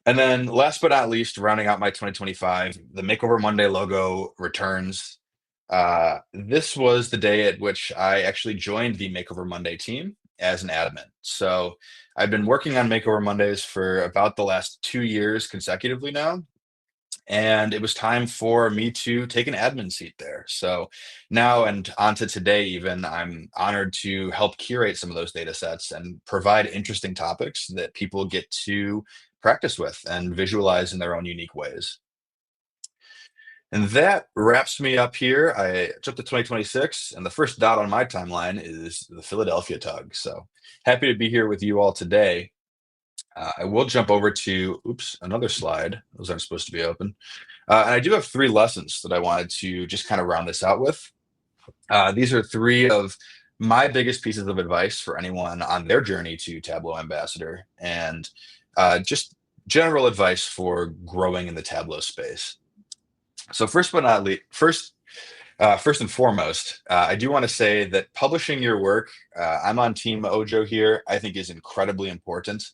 And then last but not least, rounding out my 2025, the Makeover Monday logo returns. This was the day at which I actually joined the Makeover Monday team as an admin. So I've been working on Makeover Mondays for about the last 2 years consecutively now. And it was time for me to take an admin seat there. So now and on to today, even, I'm honored to help curate some of those data sets and provide interesting topics that people get to practice with and visualize in their own unique ways. And that wraps me up here. I jumped to 2026, and the first dot on my timeline is the Philadelphia tug. So happy to be here with you all today. I will jump over to, another slide. Those aren't supposed to be open. And I do have 3 lessons that I wanted to just kind of round this out with. These are 3 of my biggest pieces of advice for anyone on their journey to Tableau Ambassador, and just general advice for growing in the Tableau space. So first and foremost, I do want to say that publishing your work, I'm on Team Ojo here, I think is incredibly important.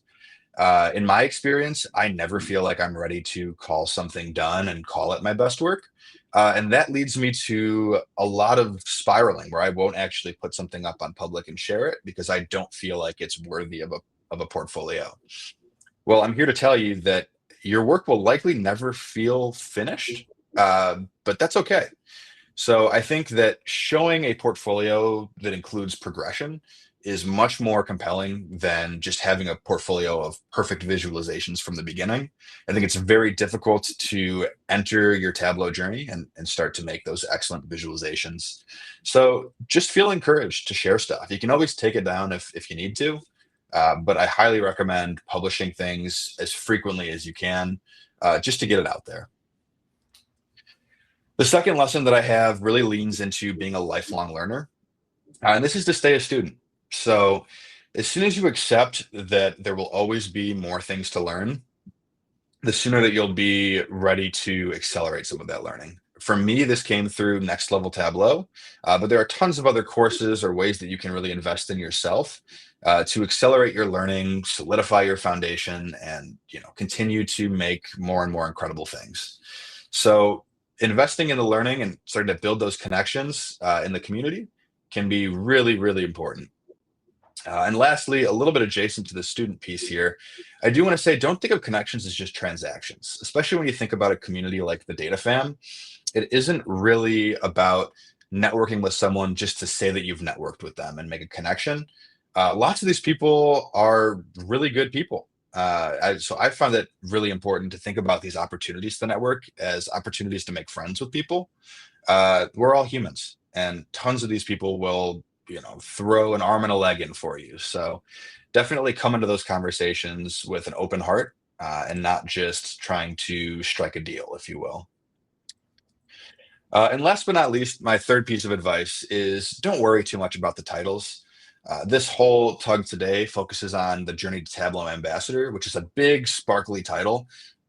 In my experience, I never feel like I'm ready to call something done and call it my best work. And that leads me to a lot of spiraling where I won't actually put something up on public and share it because I don't feel like it's worthy of a portfolio. Well, I'm here to tell you that your work will likely never feel finished, but that's okay. So I think that showing a portfolio that includes progression is much more compelling than just having a portfolio of perfect visualizations from the beginning. I think it's very difficult to enter your Tableau journey and start to make those excellent visualizations. So just feel encouraged to share stuff. You can always take it down if you need to, but I highly recommend publishing things as frequently as you can, just to get it out there. The second lesson that I have really leans into being a lifelong learner, and this is to stay a student. So as soon as you accept that there will always be more things to learn, the sooner that you'll be ready to accelerate some of that learning. For me, this came through Next Level Tableau, but there are tons of other courses or ways that you can really invest in yourself to accelerate your learning, solidify your foundation, and continue to make more and more incredible things. So investing in the learning and starting to build those connections in the community can be really, really important. And lastly, a little bit adjacent to the student piece here, I do want to say, don't think of connections as just transactions, especially when you think about a community like the DataFam. It isn't really about networking with someone just to say that you've networked with them and make a connection. Lots of these people are really good people. So I found it really important to think about these opportunities to network as opportunities to make friends with people. We're all humans, and tons of these people will throw an arm and a leg in for you. So definitely come into those conversations with an open heart and not just trying to strike a deal, if you will. And last but not least, my third piece of advice is don't worry too much about the titles. This whole tug today focuses on the Journey to Tableau Ambassador, which is a big, sparkly title.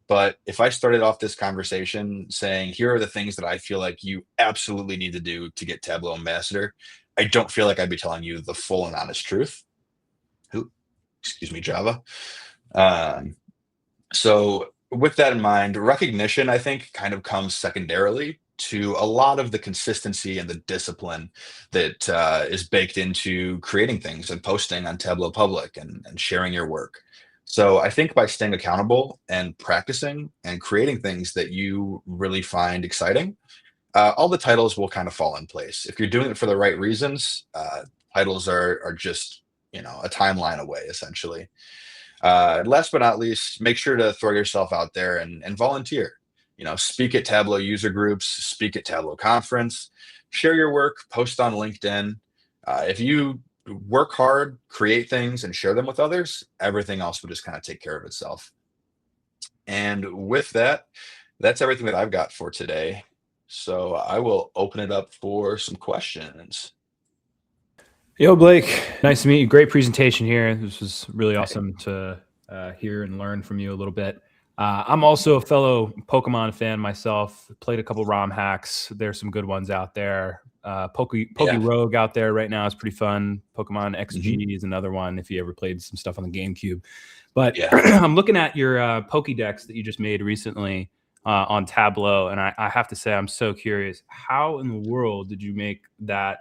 But if I started off this conversation saying, here are the things that I feel like you absolutely need to do to get Tableau Ambassador, I don't feel like I'd be telling you the full and honest truth. Excuse me, Java. So with that in mind, recognition, I think, kind of comes secondarily to a lot of the consistency and the discipline that is baked into creating things and posting on Tableau Public and sharing your work. So I think by staying accountable and practicing and creating things that you really find exciting, all the titles will kind of fall in place. If you're doing it for the right reasons, titles are just, a timeline away, essentially. Last but not least, make sure to throw yourself out there and volunteer. Speak at Tableau user groups, speak at Tableau conference, share your work, post on LinkedIn. If you work hard, create things, and share them with others, everything else will just kind of take care of itself. And with that, that's everything that I've got for today. So I will open it up for some questions. Yo, Blake, nice to meet you. Great presentation here. This was really awesome to hear and learn from you a little bit. I'm also a fellow Pokemon fan myself. Played a couple ROM hacks. There's some good ones out there. Rogue out there right now is pretty fun. Pokemon XG is another one if you ever played some stuff on the GameCube. But I'm looking at your Pokédex that you just made recently on Tableau, and I have to say I'm so curious. How in the world did you make that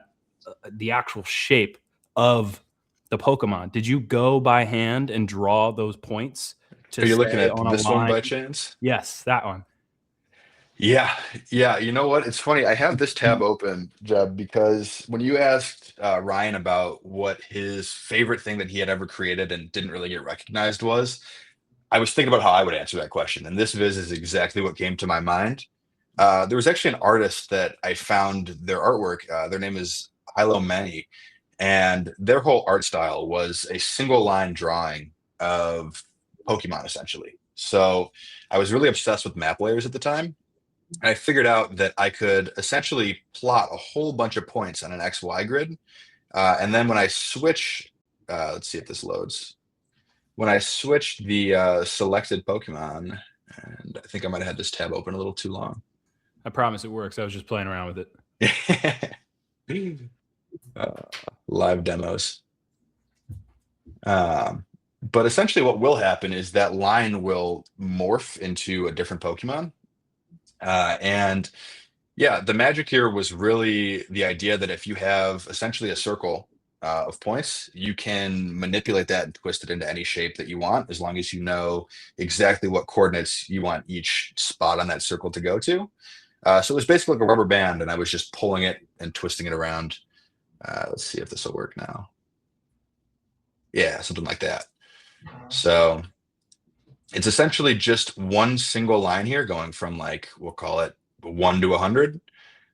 the actual shape of the Pokemon? Did you go by hand and draw those points? Are you looking at this one by chance? Yes, that one. Yeah. You know what? It's funny. I have this tab open, Jeb, because when you asked Ryan about what his favorite thing that he had ever created and didn't really get recognized was, I was thinking about how I would answer that question. And this viz is exactly what came to my mind. There was actually an artist that I found their artwork. Their name is Hilo Mani, and their whole art style was a single line drawing of Pokemon, essentially. So I was really obsessed with map layers at the time, and I figured out that I could essentially plot a whole bunch of points on an XY grid. And then when I switch, let's see if this loads. When I switch the selected Pokemon, and I think I might have had this tab open a little too long. I promise it works. I was just playing around with it. Live demos. But essentially what will happen is that line will morph into a different Pokemon. And yeah, the magic here was really the idea that if you have essentially a circle of points, you can manipulate that and twist it into any shape that you want, as long as you know exactly what coordinates you want each spot on that circle to go to. So it was basically like a rubber band, and I was just pulling it and twisting it around. Let's see if this will work now. Yeah, something like that. So it's essentially just one single line here going from, like, we'll call it 1 to 100.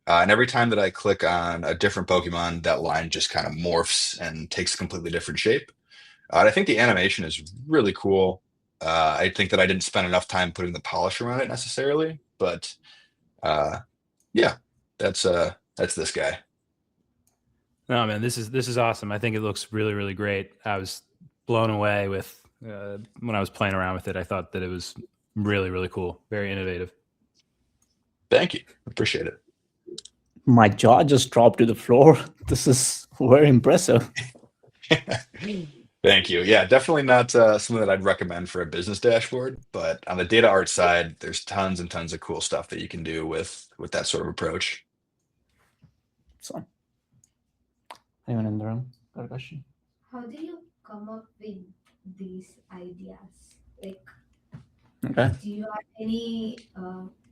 And every time that I click on a different Pokemon, that line just kind of morphs and takes a completely different shape. And I think the animation is really cool. I think that I didn't spend enough time putting the polish around it necessarily, but yeah, that's this guy. No, man, this is awesome. I think it looks really, really great. I was blown away with when I was playing around with it. I thought that it was really, really cool. Very innovative. Thank you. Appreciate it. My jaw just dropped to the floor. This is very impressive. Thank you. Yeah, definitely not something that I'd recommend for a business dashboard, but on the data art side, there's tons and tons of cool stuff that you can do with that sort of approach. So, anyone in the room got a question? How do you come up with these ideas? Like, Okay. do you have any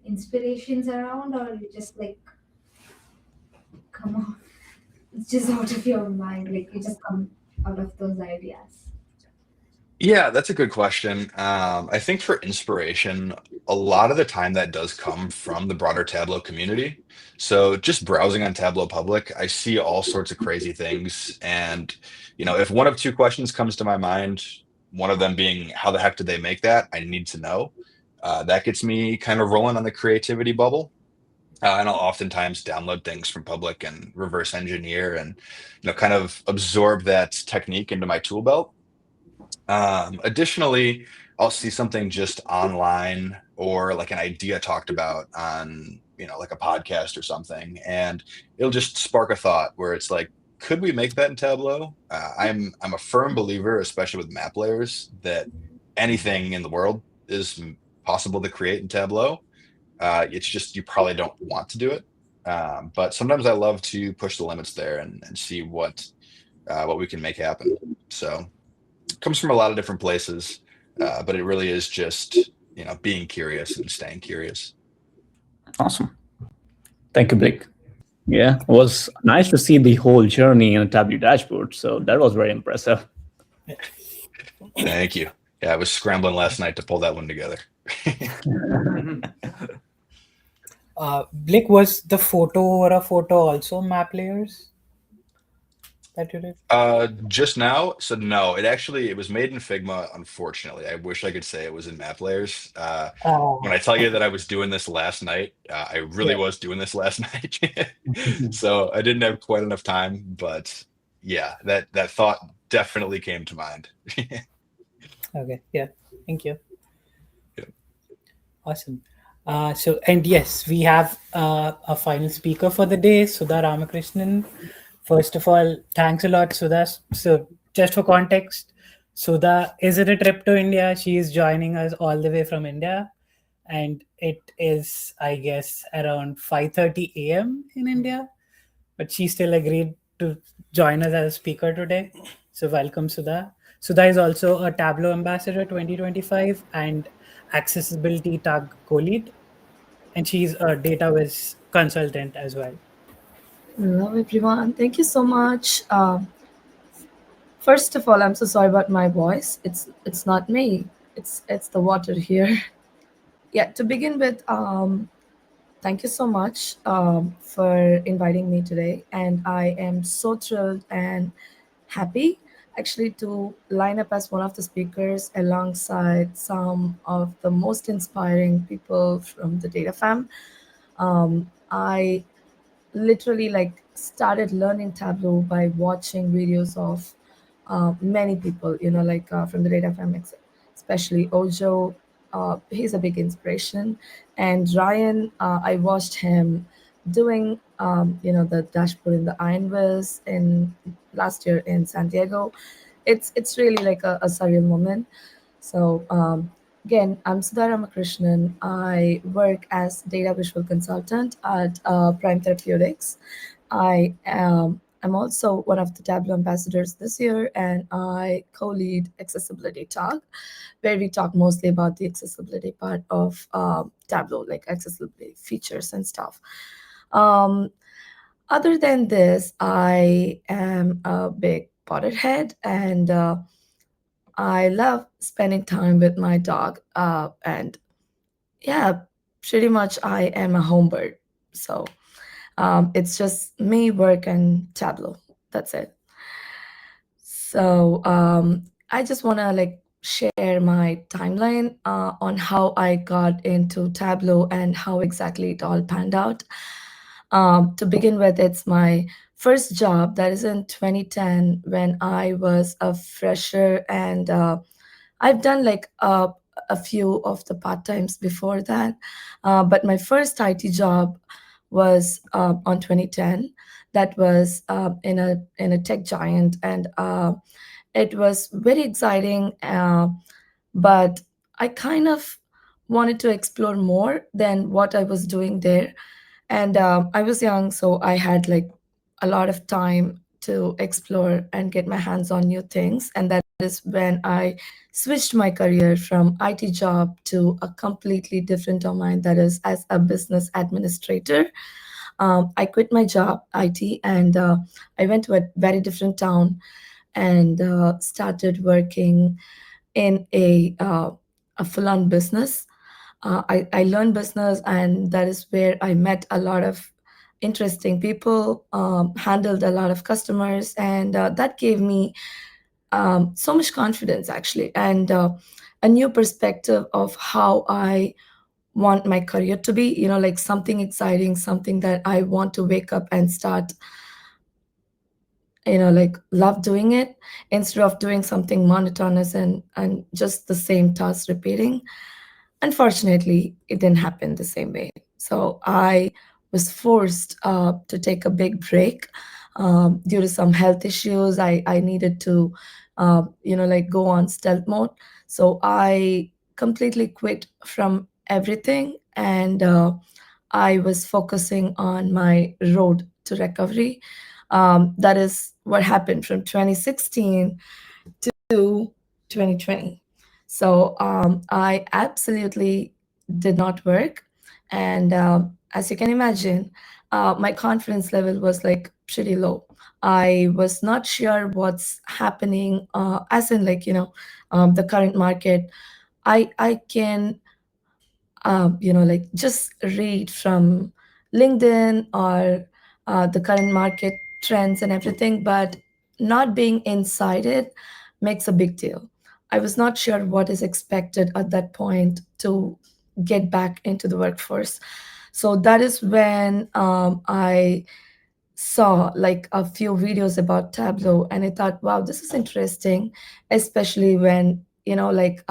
inspirations around, or you just like come on? It's just out of your mind, like you just come out of those ideas. Yeah, that's a good question. I think for inspiration, a lot of the time that does come from the broader Tableau community. So just browsing on Tableau Public, I see all sorts of crazy things. And, if one of two questions comes to my mind, one of them being, how the heck did they make that? I need to know. That gets me kind of rolling on the creativity bubble. And I'll oftentimes download things from Public and reverse engineer and, kind of absorb that technique into my tool belt. Additionally, I'll see something just online or like an idea talked about on, like a podcast or something, and it'll just spark a thought where it's like, could we make that in Tableau? I'm a firm believer, especially with map layers, that anything in the world is possible to create in Tableau. It's just you probably don't want to do it, but sometimes I love to push the limits there and see what we can make happen. So comes from a lot of different places, but it really is just being curious and staying curious. Awesome. Thank you, Blake. Yeah, it was nice to see the whole journey in a Tableau dashboard. So that was very impressive. Thank you. Yeah, I was scrambling last night to pull that one together. Blake, was the photo or a photo also map layers that you did? Just now, so no, it was made in Figma. Unfortunately, I wish I could say it was in map layers. When I tell you that I was doing this last night, I really was doing this last night. So I didn't have quite enough time, but yeah, that thought definitely came to mind. Okay, yeah, thank you. Yeah. Awesome. And yes, we have a final speaker for the day, Sudha Ramakrishnan. First of all, thanks a lot, Sudha. So just for context, Sudha is in a trip to India. She is joining us all the way from India. And it is, I guess, around 5:30 a.m. in India. But she still agreed to join us as a speaker today. So welcome, Sudha. Sudha is also a Tableau Ambassador 2025 and Accessibility Tag Co-Lead. And she's a DataVis consultant as well. Hello, everyone. Thank you so much. First of all, I'm so sorry about my voice. It's not me. It's the water here. Yeah. To begin with, thank you so much for inviting me today, and I am so thrilled and happy actually to line up as one of the speakers alongside some of the most inspiring people from the DataFam. I literally started learning Tableau by watching videos of many people, from the DataFam, especially Ojo. He's a big inspiration. And Ryan, I watched him doing, the dashboard in the Ironverse in last year in San Diego. It's really like a surreal moment. So again, I'm Sudha Ramakrishnan. I work as data visual consultant at Prime Therapeutics. I'm also one of the Tableau ambassadors this year, and I co-lead Accessibility Talk, where we talk mostly about the accessibility part of Tableau, like accessibility features and stuff. Other than this, I am a big Potterhead, and I love spending time with my dog. And yeah, pretty much I am a homebird. So it's just me, work, and Tableau. That's it. So I just want to share my timeline on how I got into Tableau and how exactly it all panned out. To begin with, it's my first job. That is in 2010 when I was a fresher, and I've done a few of the part-times before that. But my first IT job was on 2010. That was in a tech giant, and it was very exciting. But I kind of wanted to explore more than what I was doing there. And I was young, so I had a lot of time to explore and get my hands on new things. And that is when I switched my career from IT job to a completely different domain, that is as a business administrator. I quit my job, IT, and I went to a very different town and started working in a full-on business. I learned business, and that is where I met a lot of interesting people, handled a lot of customers, and that gave me so much confidence, actually, and a new perspective of how I want my career to be, like something exciting, something that I want to wake up and start, like love doing it, instead of doing something monotonous and just the same task repeating. Unfortunately, it didn't happen the same way. So I was forced to take a big break due to some health issues. I needed to, like go on stealth mode. So I completely quit from everything, and I was focusing on my road to recovery. That is what happened from 2016 to 2020. So I absolutely did not work. And as you can imagine, my confidence level was like pretty low. I was not sure what's happening, as in, like, the current market. I can, like just read from LinkedIn or the current market trends and everything, but not being inside it makes a big deal. I was not sure what is expected at that point to get back into the workforce. So that is when I saw like a few videos about Tableau, and I thought, wow, this is interesting, especially when, like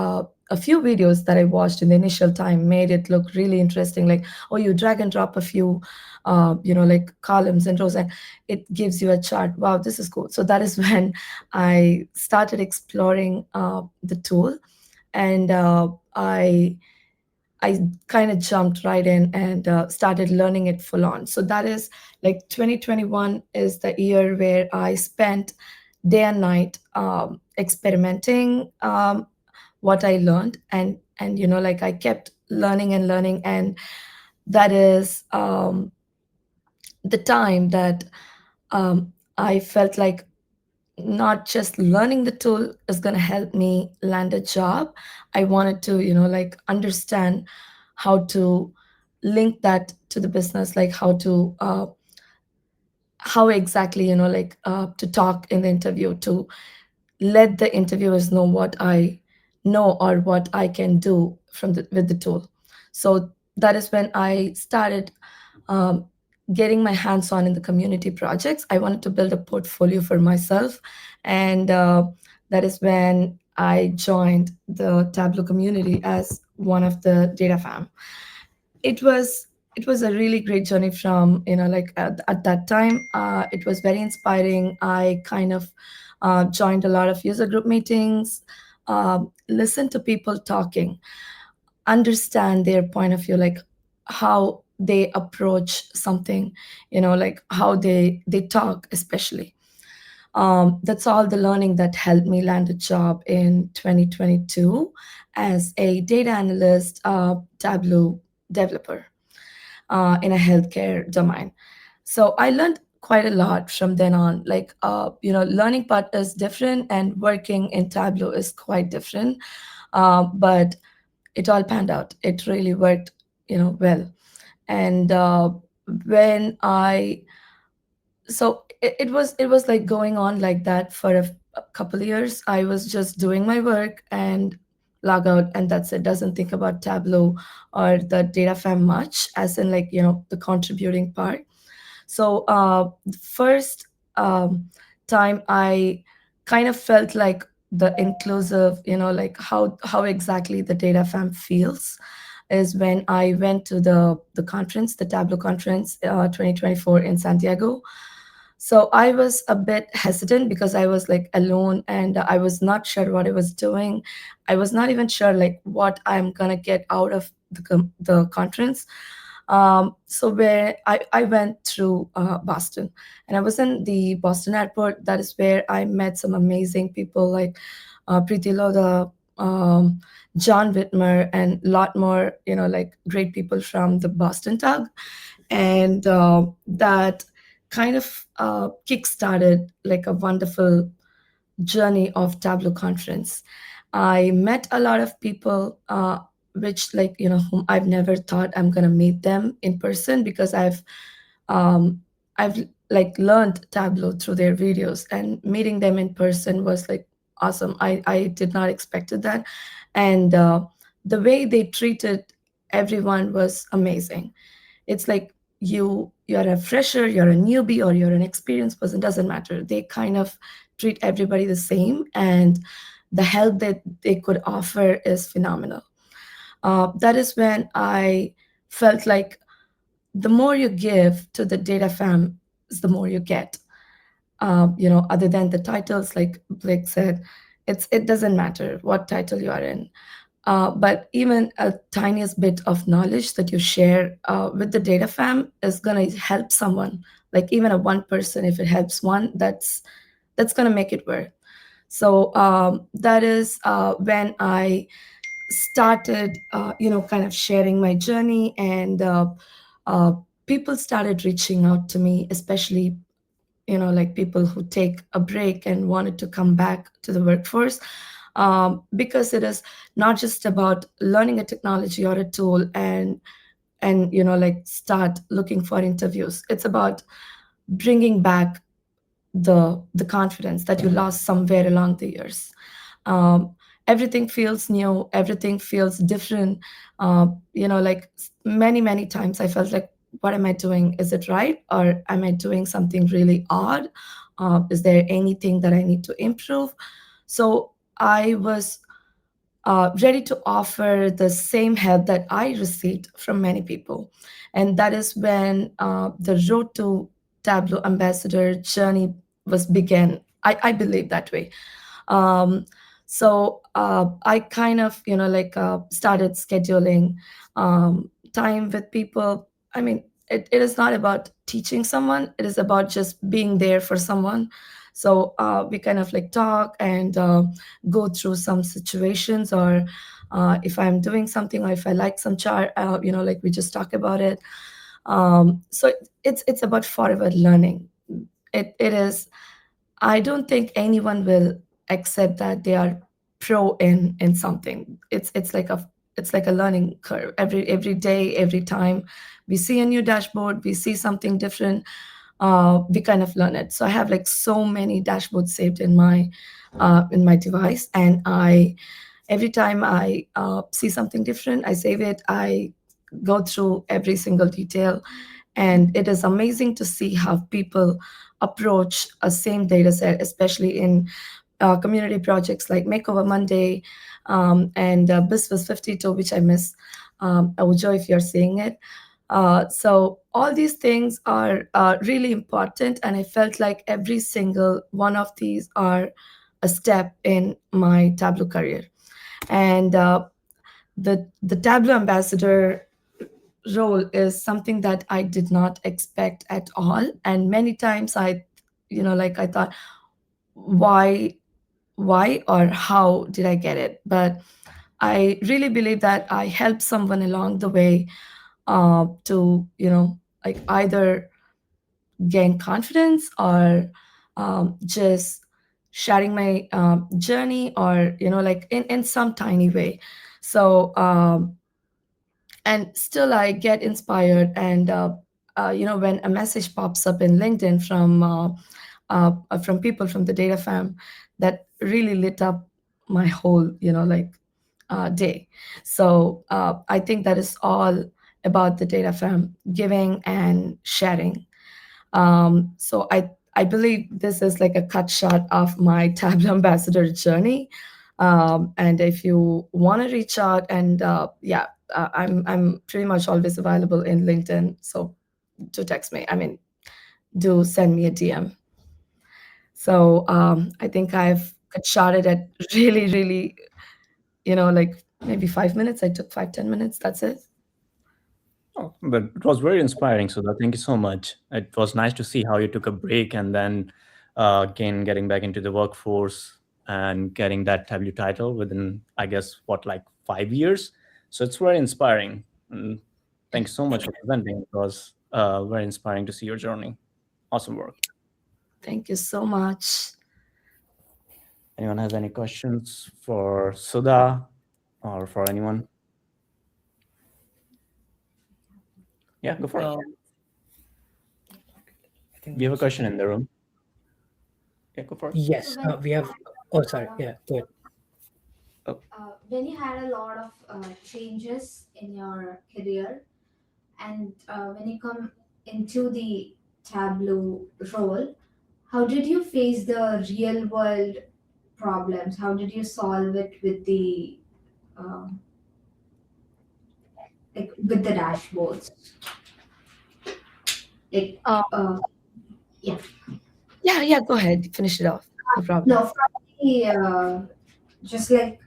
a few videos that I watched in the initial time made it look really interesting. Like, oh, you drag and drop a few, like columns and rows, and it gives you a chart. Wow, this is cool. So that is when I started exploring the tool, and I kind of jumped right in and started learning it full on. So that is like 2021 is the year where I spent day and night experimenting what I learned, and like I kept learning and learning, and that is the time that I felt like not just learning the tool is going to help me land a job. I wanted to, like understand how to link that to the business, like how exactly, like to talk in the interview, to let the interviewers know what I know or what I can do with the tool. So that is when I started um, getting my hands on in the community projects. I wanted to build a portfolio for myself, and that is when I joined the Tableau community as one of the DataFam. It was it was a really great journey from, like at that time. It was very inspiring. I kind of joined a lot of user group meetings, listened to people talking, understand their point of view, like how they approach something, like how they talk, especially. That's all the learning that helped me land a job in 2022 as a data analyst, Tableau developer in a healthcare domain. So I learned quite a lot from then on. Like, learning part is different, and working in Tableau is quite different. But it all panned out. It really worked, well. And when I so it was like going on like that for a couple of years. I was just doing my work and log out, and that's it. Doesn't think about Tableau or the data fam much, as in, like, the contributing part. So the first time I kind of felt like the inclusive, like how exactly the data fam feels, is when I went to the conference, the Tableau conference, 2024 in San Diego. So I was a bit hesitant because I was like alone, and I was not sure what I was doing. I was not even sure like what I'm gonna get out of the conference. So where I went through Boston, and I was in the Boston airport. That is where I met some amazing people like Preeti Lodha, John Whitmer, and a lot more, like great people from the Boston Tug. And that kind of kick-started like a wonderful journey of Tableau conference. I met a lot of people, which whom I've never thought I'm gonna meet them in person, because I've like learned Tableau through their videos, and meeting them in person was like awesome. I did not expected that, and the way they treated everyone was amazing. It's like you're a fresher, you're a newbie, or you're an experienced person, doesn't matter. They kind of treat everybody the same, and the help that they could offer is phenomenal. That is when I felt like the more you give to the data fam, the more you get. Other than the titles, like Blake said, it doesn't matter what title you are in. But even a tiniest bit of knowledge that you share with the data fam is going to help someone. Like even a one person, if it helps one, that's going to make it work. So that is when I started, kind of sharing my journey, and uh, people started reaching out to me, especially like people who take a break and wanted to come back to the workforce, because it is not just about learning a technology or a tool and like start looking for interviews. It's about bringing back the confidence that you lost somewhere along the years. um, Everything feels new, everything feels different. Like many times I felt like, what am I doing? Is it right, or am I doing something really odd? Is there anything that I need to improve? So I was ready to offer the same help that I received from many people. And that is when the road to Tableau ambassador journey was began. I believe that way. Um, so I kind of, started scheduling time with people. I mean, it is not about teaching someone, it is about just being there for someone. So we kind of like talk and go through some situations, or if I'm doing something, or if I like some chart, like we just talk about it. So it's about forever learning. It is. I don't think anyone will accept that they are pro in something. It's like a learning curve. Every day, every time we see a new dashboard, we see something different, we kind of learn it. So I have like so many dashboards saved in my device, and every time I see something different, I save it. I go through every single detail, and it is amazing to see how people approach a same data set, especially in community projects like Makeover Monday, and BizWiz 52, which I miss. Aujo, if you're seeing it. So all these things are really important, and I felt like every single one of these are a step in my Tableau career. And the Tableau ambassador role is something that I did not expect at all. And many times I thought, why or how did I get it? But I really believe that I helped someone along the way to like either gain confidence, or just sharing my journey, or like in some tiny way. So and still I get inspired, and when a message pops up in LinkedIn from people from the data fam, that really lit up my whole day. So I think that is all about the data fam, giving and sharing. So I believe this is like a cut shot of my Tableau ambassador journey. And if you want to reach out, and I'm pretty much always available in LinkedIn. So do text me. I mean, do send me a DM. So I think I've cut shot it at really, like maybe 5 minutes. I took 5-10 minutes. That's it. Oh, but it was very inspiring, Sudha. Thank you so much. It was nice to see how you took a break and then again getting back into the workforce and getting that Tableau title within, I guess, like 5 years. So it's very inspiring. And thanks so much for presenting. It was very inspiring to see your journey. Awesome work. Thank you so much. Anyone has any questions for Sudha or for anyone? Yeah, go for it. I think We have a question in the room. Yeah, go for it. Yes, So when we have. Oh, sorry. Yeah, go ahead. when you had a lot of changes in your career, and when you come into the Tableau role, how did you face the real world problems? How did you solve it with the um, like with the dashboards? Like Uh, yeah, yeah, go ahead. Finish it off. No problem. no, from the just like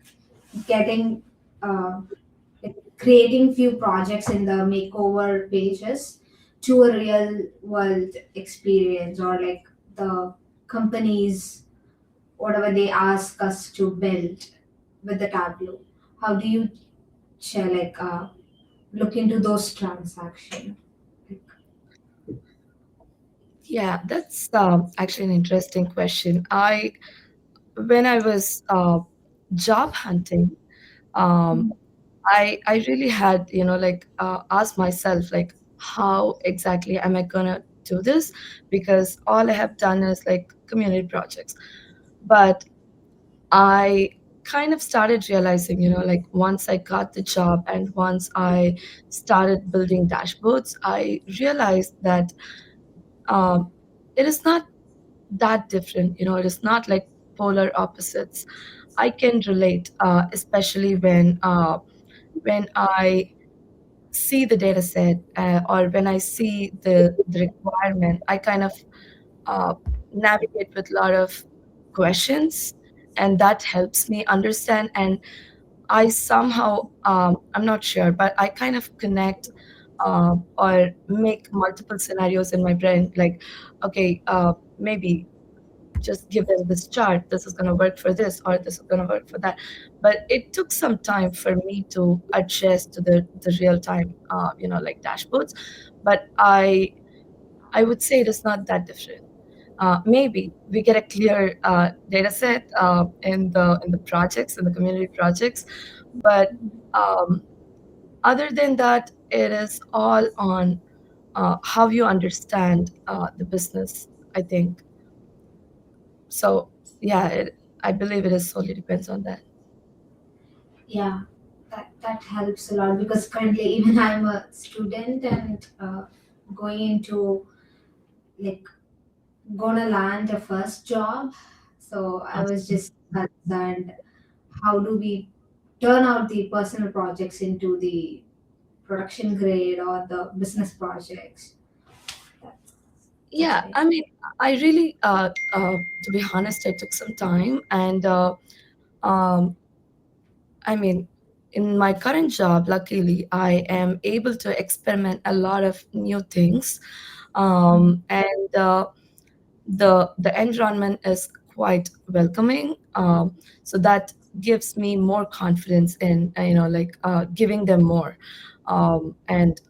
getting like creating few projects in the makeover pages to a real world experience, or like the companies whatever they ask us to build with the Tableau. How do you share look into those transactions? Yeah, that's actually an interesting question. When I was job hunting, um, I really had, asked myself, like, how exactly am I gonna do this? Because all I have done is like community projects. But I kind of started realizing, like once I got the job and once I started building dashboards, I realized that um, it is not that different. It is not like polar opposites. I can relate, especially when I see the data set, or when I see the requirement. I kind of uh, navigate with a lot of questions, and that helps me understand. And I somehow, I'm not sure, but I kind of connect or make multiple scenarios in my brain. Like, okay, maybe just give them this chart. This is going to work for this, or this is going to work for that. But it took some time for me to adjust to the real time, like dashboards. But I would say it is not that different. Maybe we get a clear data set in the projects, in the community projects, but um, other than that, it is all on how you understand the business, I think. So yeah, I believe it is solely depends on that. Yeah, that helps a lot, because currently even I'm a student and going into like gonna land a first job. So I was just concerned, how do we turn out the personal projects into the production grade or the business projects? That's, Yeah, right. I mean, I really, to be honest, I took some time, and um, I mean, in my current job, luckily, I am able to experiment a lot of new things, and the environment is quite welcoming. So that gives me more confidence in, like giving them more, and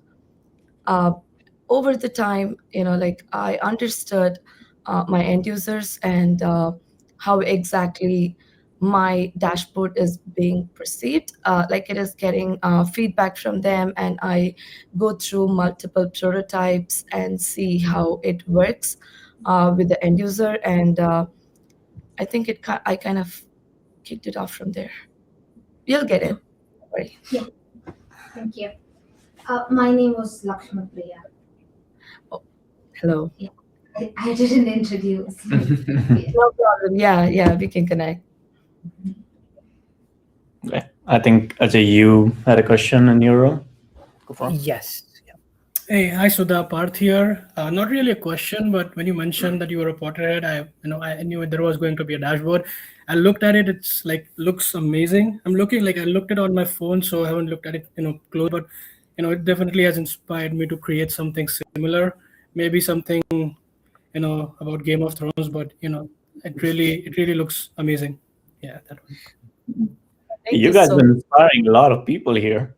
uh, over the time, like I understood my end users and how exactly my dashboard is being perceived. Like it is getting feedback from them, and I go through multiple prototypes and see how it works with the end user. And I think I kind of kicked it off from there. You'll get it. Don't worry. Yeah, thank you. My name was Lakshmi Priya. Hello. I didn't introduce. Yeah. No problem. Yeah, we can connect. Okay. I think Ajay, you had a question in your room. Go for it. Yes. Yeah. Hey, hi Sudha, Parth here. Not really a question, but when you mentioned that you were a Potterhead, I knew there was going to be a dashboard. I looked at it; it's like looks amazing. I looked at it on my phone, so I haven't looked at it close. But it definitely has inspired me to create something similar. Maybe something about Game of Thrones, but it really looks amazing. Yeah, that one. Thank You you guys so are inspiring a lot of people here.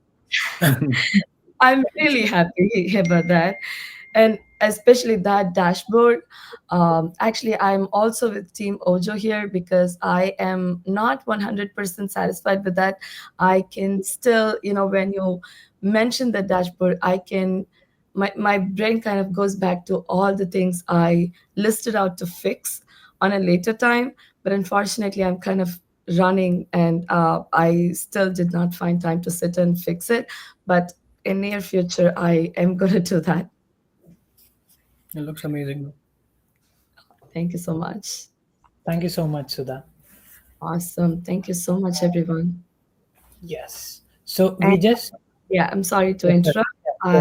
I'm really happy about that. and especially that dashboard. Actually, I'm also with Team Ojo here because I am not 100% satisfied with that. I can still, when you mention the dashboard, my brain kind of goes back to all the things I listed out to fix on a later time. But unfortunately, I'm kind of running, and I still did not find time to sit and fix it. But in near future, I am going to do that. It looks amazing. Thank you so much. Thank you so much, Sudha. Awesome. Thank you so much, everyone. Yes. So we And just yeah, I'm sorry to Yes, sir. interrupt. Yeah, go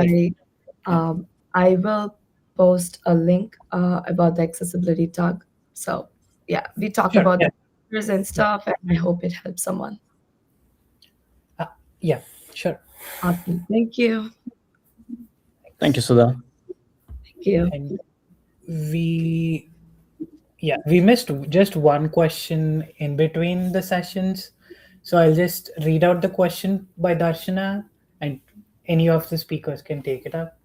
ahead. I will post a link about the accessibility talk. So yeah, we talk Sure. about Yeah. the features and stuff, and I hope it helps someone. Yeah. Sure. Awesome. Thank you. Thank you, Sudha. Thank you. And we missed just one question in between the sessions. So I'll just read out the question by Darshana, and any of the speakers can take it up.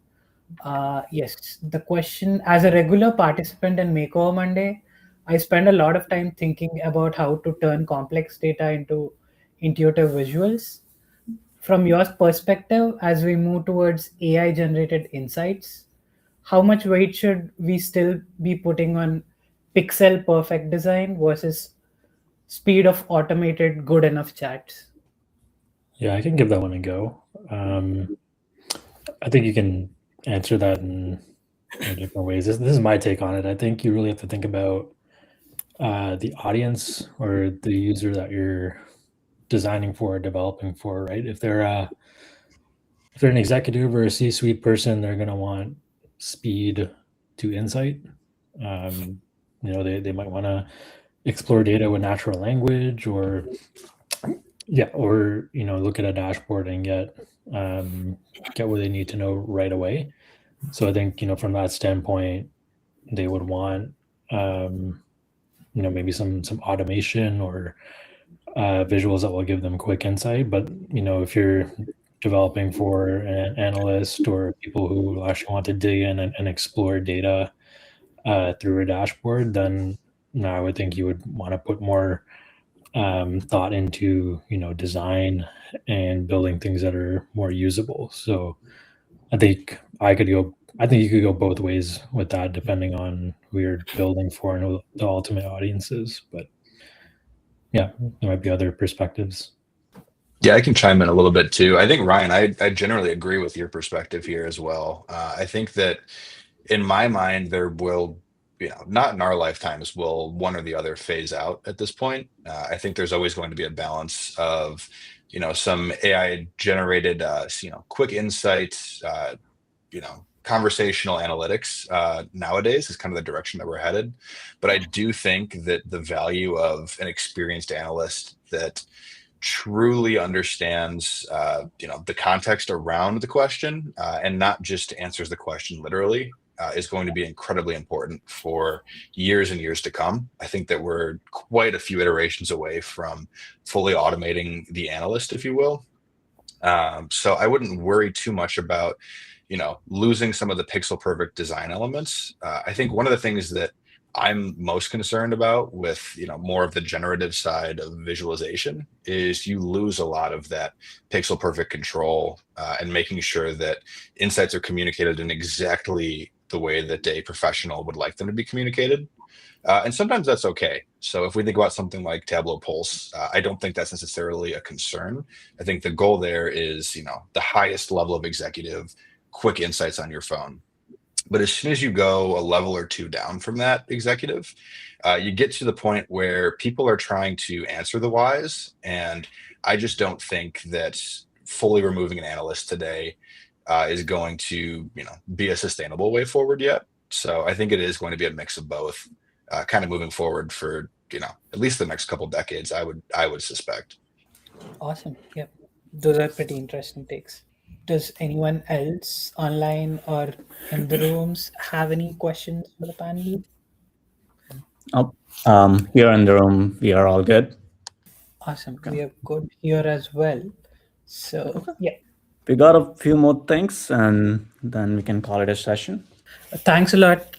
Yes, the question: as a regular participant in Makeover Monday, I spend a lot of time thinking about how to turn complex data into intuitive visuals. From your perspective, as we move towards AI generated insights, how much weight should we still be putting on pixel perfect design versus speed of automated good enough chats? Yeah, I can give that one a go. I think you can answer that in different ways. This is my take on it. I think you really have to think about the audience or the user that you're designing for or developing for, right? If they're an executive or a C-suite person, they're going to want speed to insight. They might want to explore data with natural language, or look at a dashboard and get what they need to know right away. So I think from that standpoint, they would want maybe some automation or visuals that will give them quick insight. But if you're developing for an analyst or people who actually want to dig in and explore data through a dashboard, then I would think you would want to put more thought into design and building things that are more usable. So I think you could go both ways with that, depending on who you're building for and who the ultimate audience is. But yeah, there might be other perspectives. Yeah, I can chime in a little bit too. I think, Ryan, I generally agree with your perspective here as well. I think that in my mind, there will, not in our lifetimes, will one or the other phase out at this point. I think there's always going to be a balance of, some AI generated, quick insights, conversational analytics nowadays is kind of the direction that we're headed. But I do think that the value of an experienced analyst that truly understands the context around the question and not just answers the question literally is going to be incredibly important for years and years to come. I think that we're quite a few iterations away from fully automating the analyst, if you will. So I wouldn't worry too much about losing some of the pixel perfect design elements. I think one of the things that I'm most concerned about with more of the generative side of visualization is you lose a lot of that pixel perfect control and making sure that insights are communicated in exactly the way that a professional would like them to be communicated. And sometimes that's okay. So if we think about something like Tableau Pulse, I don't think that's necessarily a concern. I think the goal there is the highest level of executive quick insights on your phone. But as soon as you go a level or two down from that executive, you get to the point where people are trying to answer the whys. And I just don't think that fully removing an analyst today is going to be a sustainable way forward yet. So I think it is going to be a mix of both, kind of moving forward for at least the next couple decades. I would suspect. Awesome. Yep. Those are pretty interesting takes. Does anyone else online or in the rooms have any questions for the panel? Here in the room, we are all good. Awesome. Okay. We are good here as well. So, yeah. We got a few more things and then we can call it a session. Thanks a lot,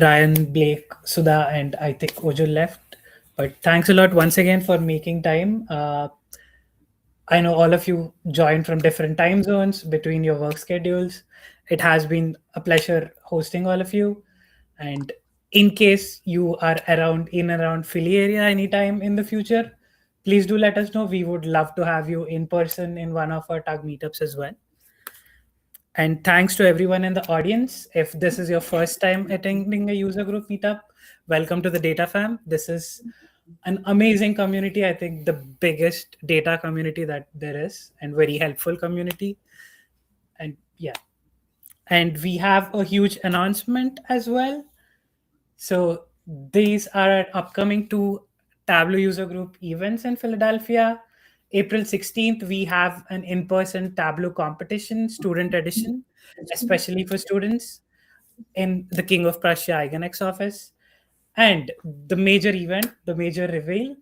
Ryan, Blake, Sudha, and I think Ojo left. But thanks a lot once again for making time. I know all of you joined from different time zones between your work schedules. It has been a pleasure hosting all of you. And in case you are around Philly area anytime in the future, please do let us know. We would love to have you in person in one of our tag meetups as well. And thanks to everyone in the audience. If this is your first time attending a user group meetup, welcome to the DataFam. This is an amazing community. I think the biggest data community that there is, and very helpful community. And yeah, and we have a huge announcement as well. So these are our upcoming 2 Tableau user group events in Philadelphia. April 16th, we have an in-person Tableau competition, student edition, especially for students in the King of Prussia Eigenex office. And the major event, the major reveal,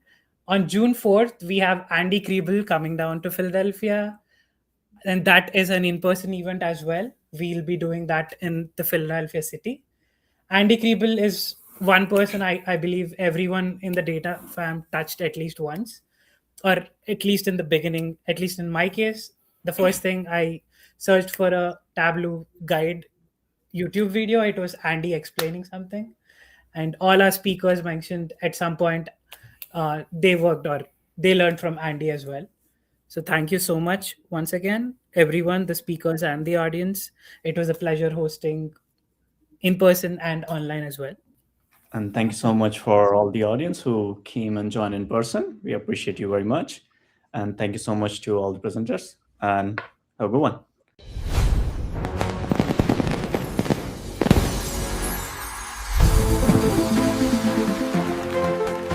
on June 4th, we have Andy Kriebel coming down to Philadelphia. And that is an in-person event as well. We'll be doing that in the Philadelphia city. Andy Kriebel is one person I believe everyone in the data fam touched at least once, or at least in the beginning, at least in my case. The first thing I searched for a Tableau guide YouTube video, it was Andy explaining something. And all our speakers mentioned at some point they worked or they learned from Andy as well. So thank you so much once again, everyone, the speakers and the audience. It was a pleasure hosting in person and online as well. And thank you so much for all the audience who came and joined in person. We appreciate you very much. And thank you so much to all the presenters, and have a good one.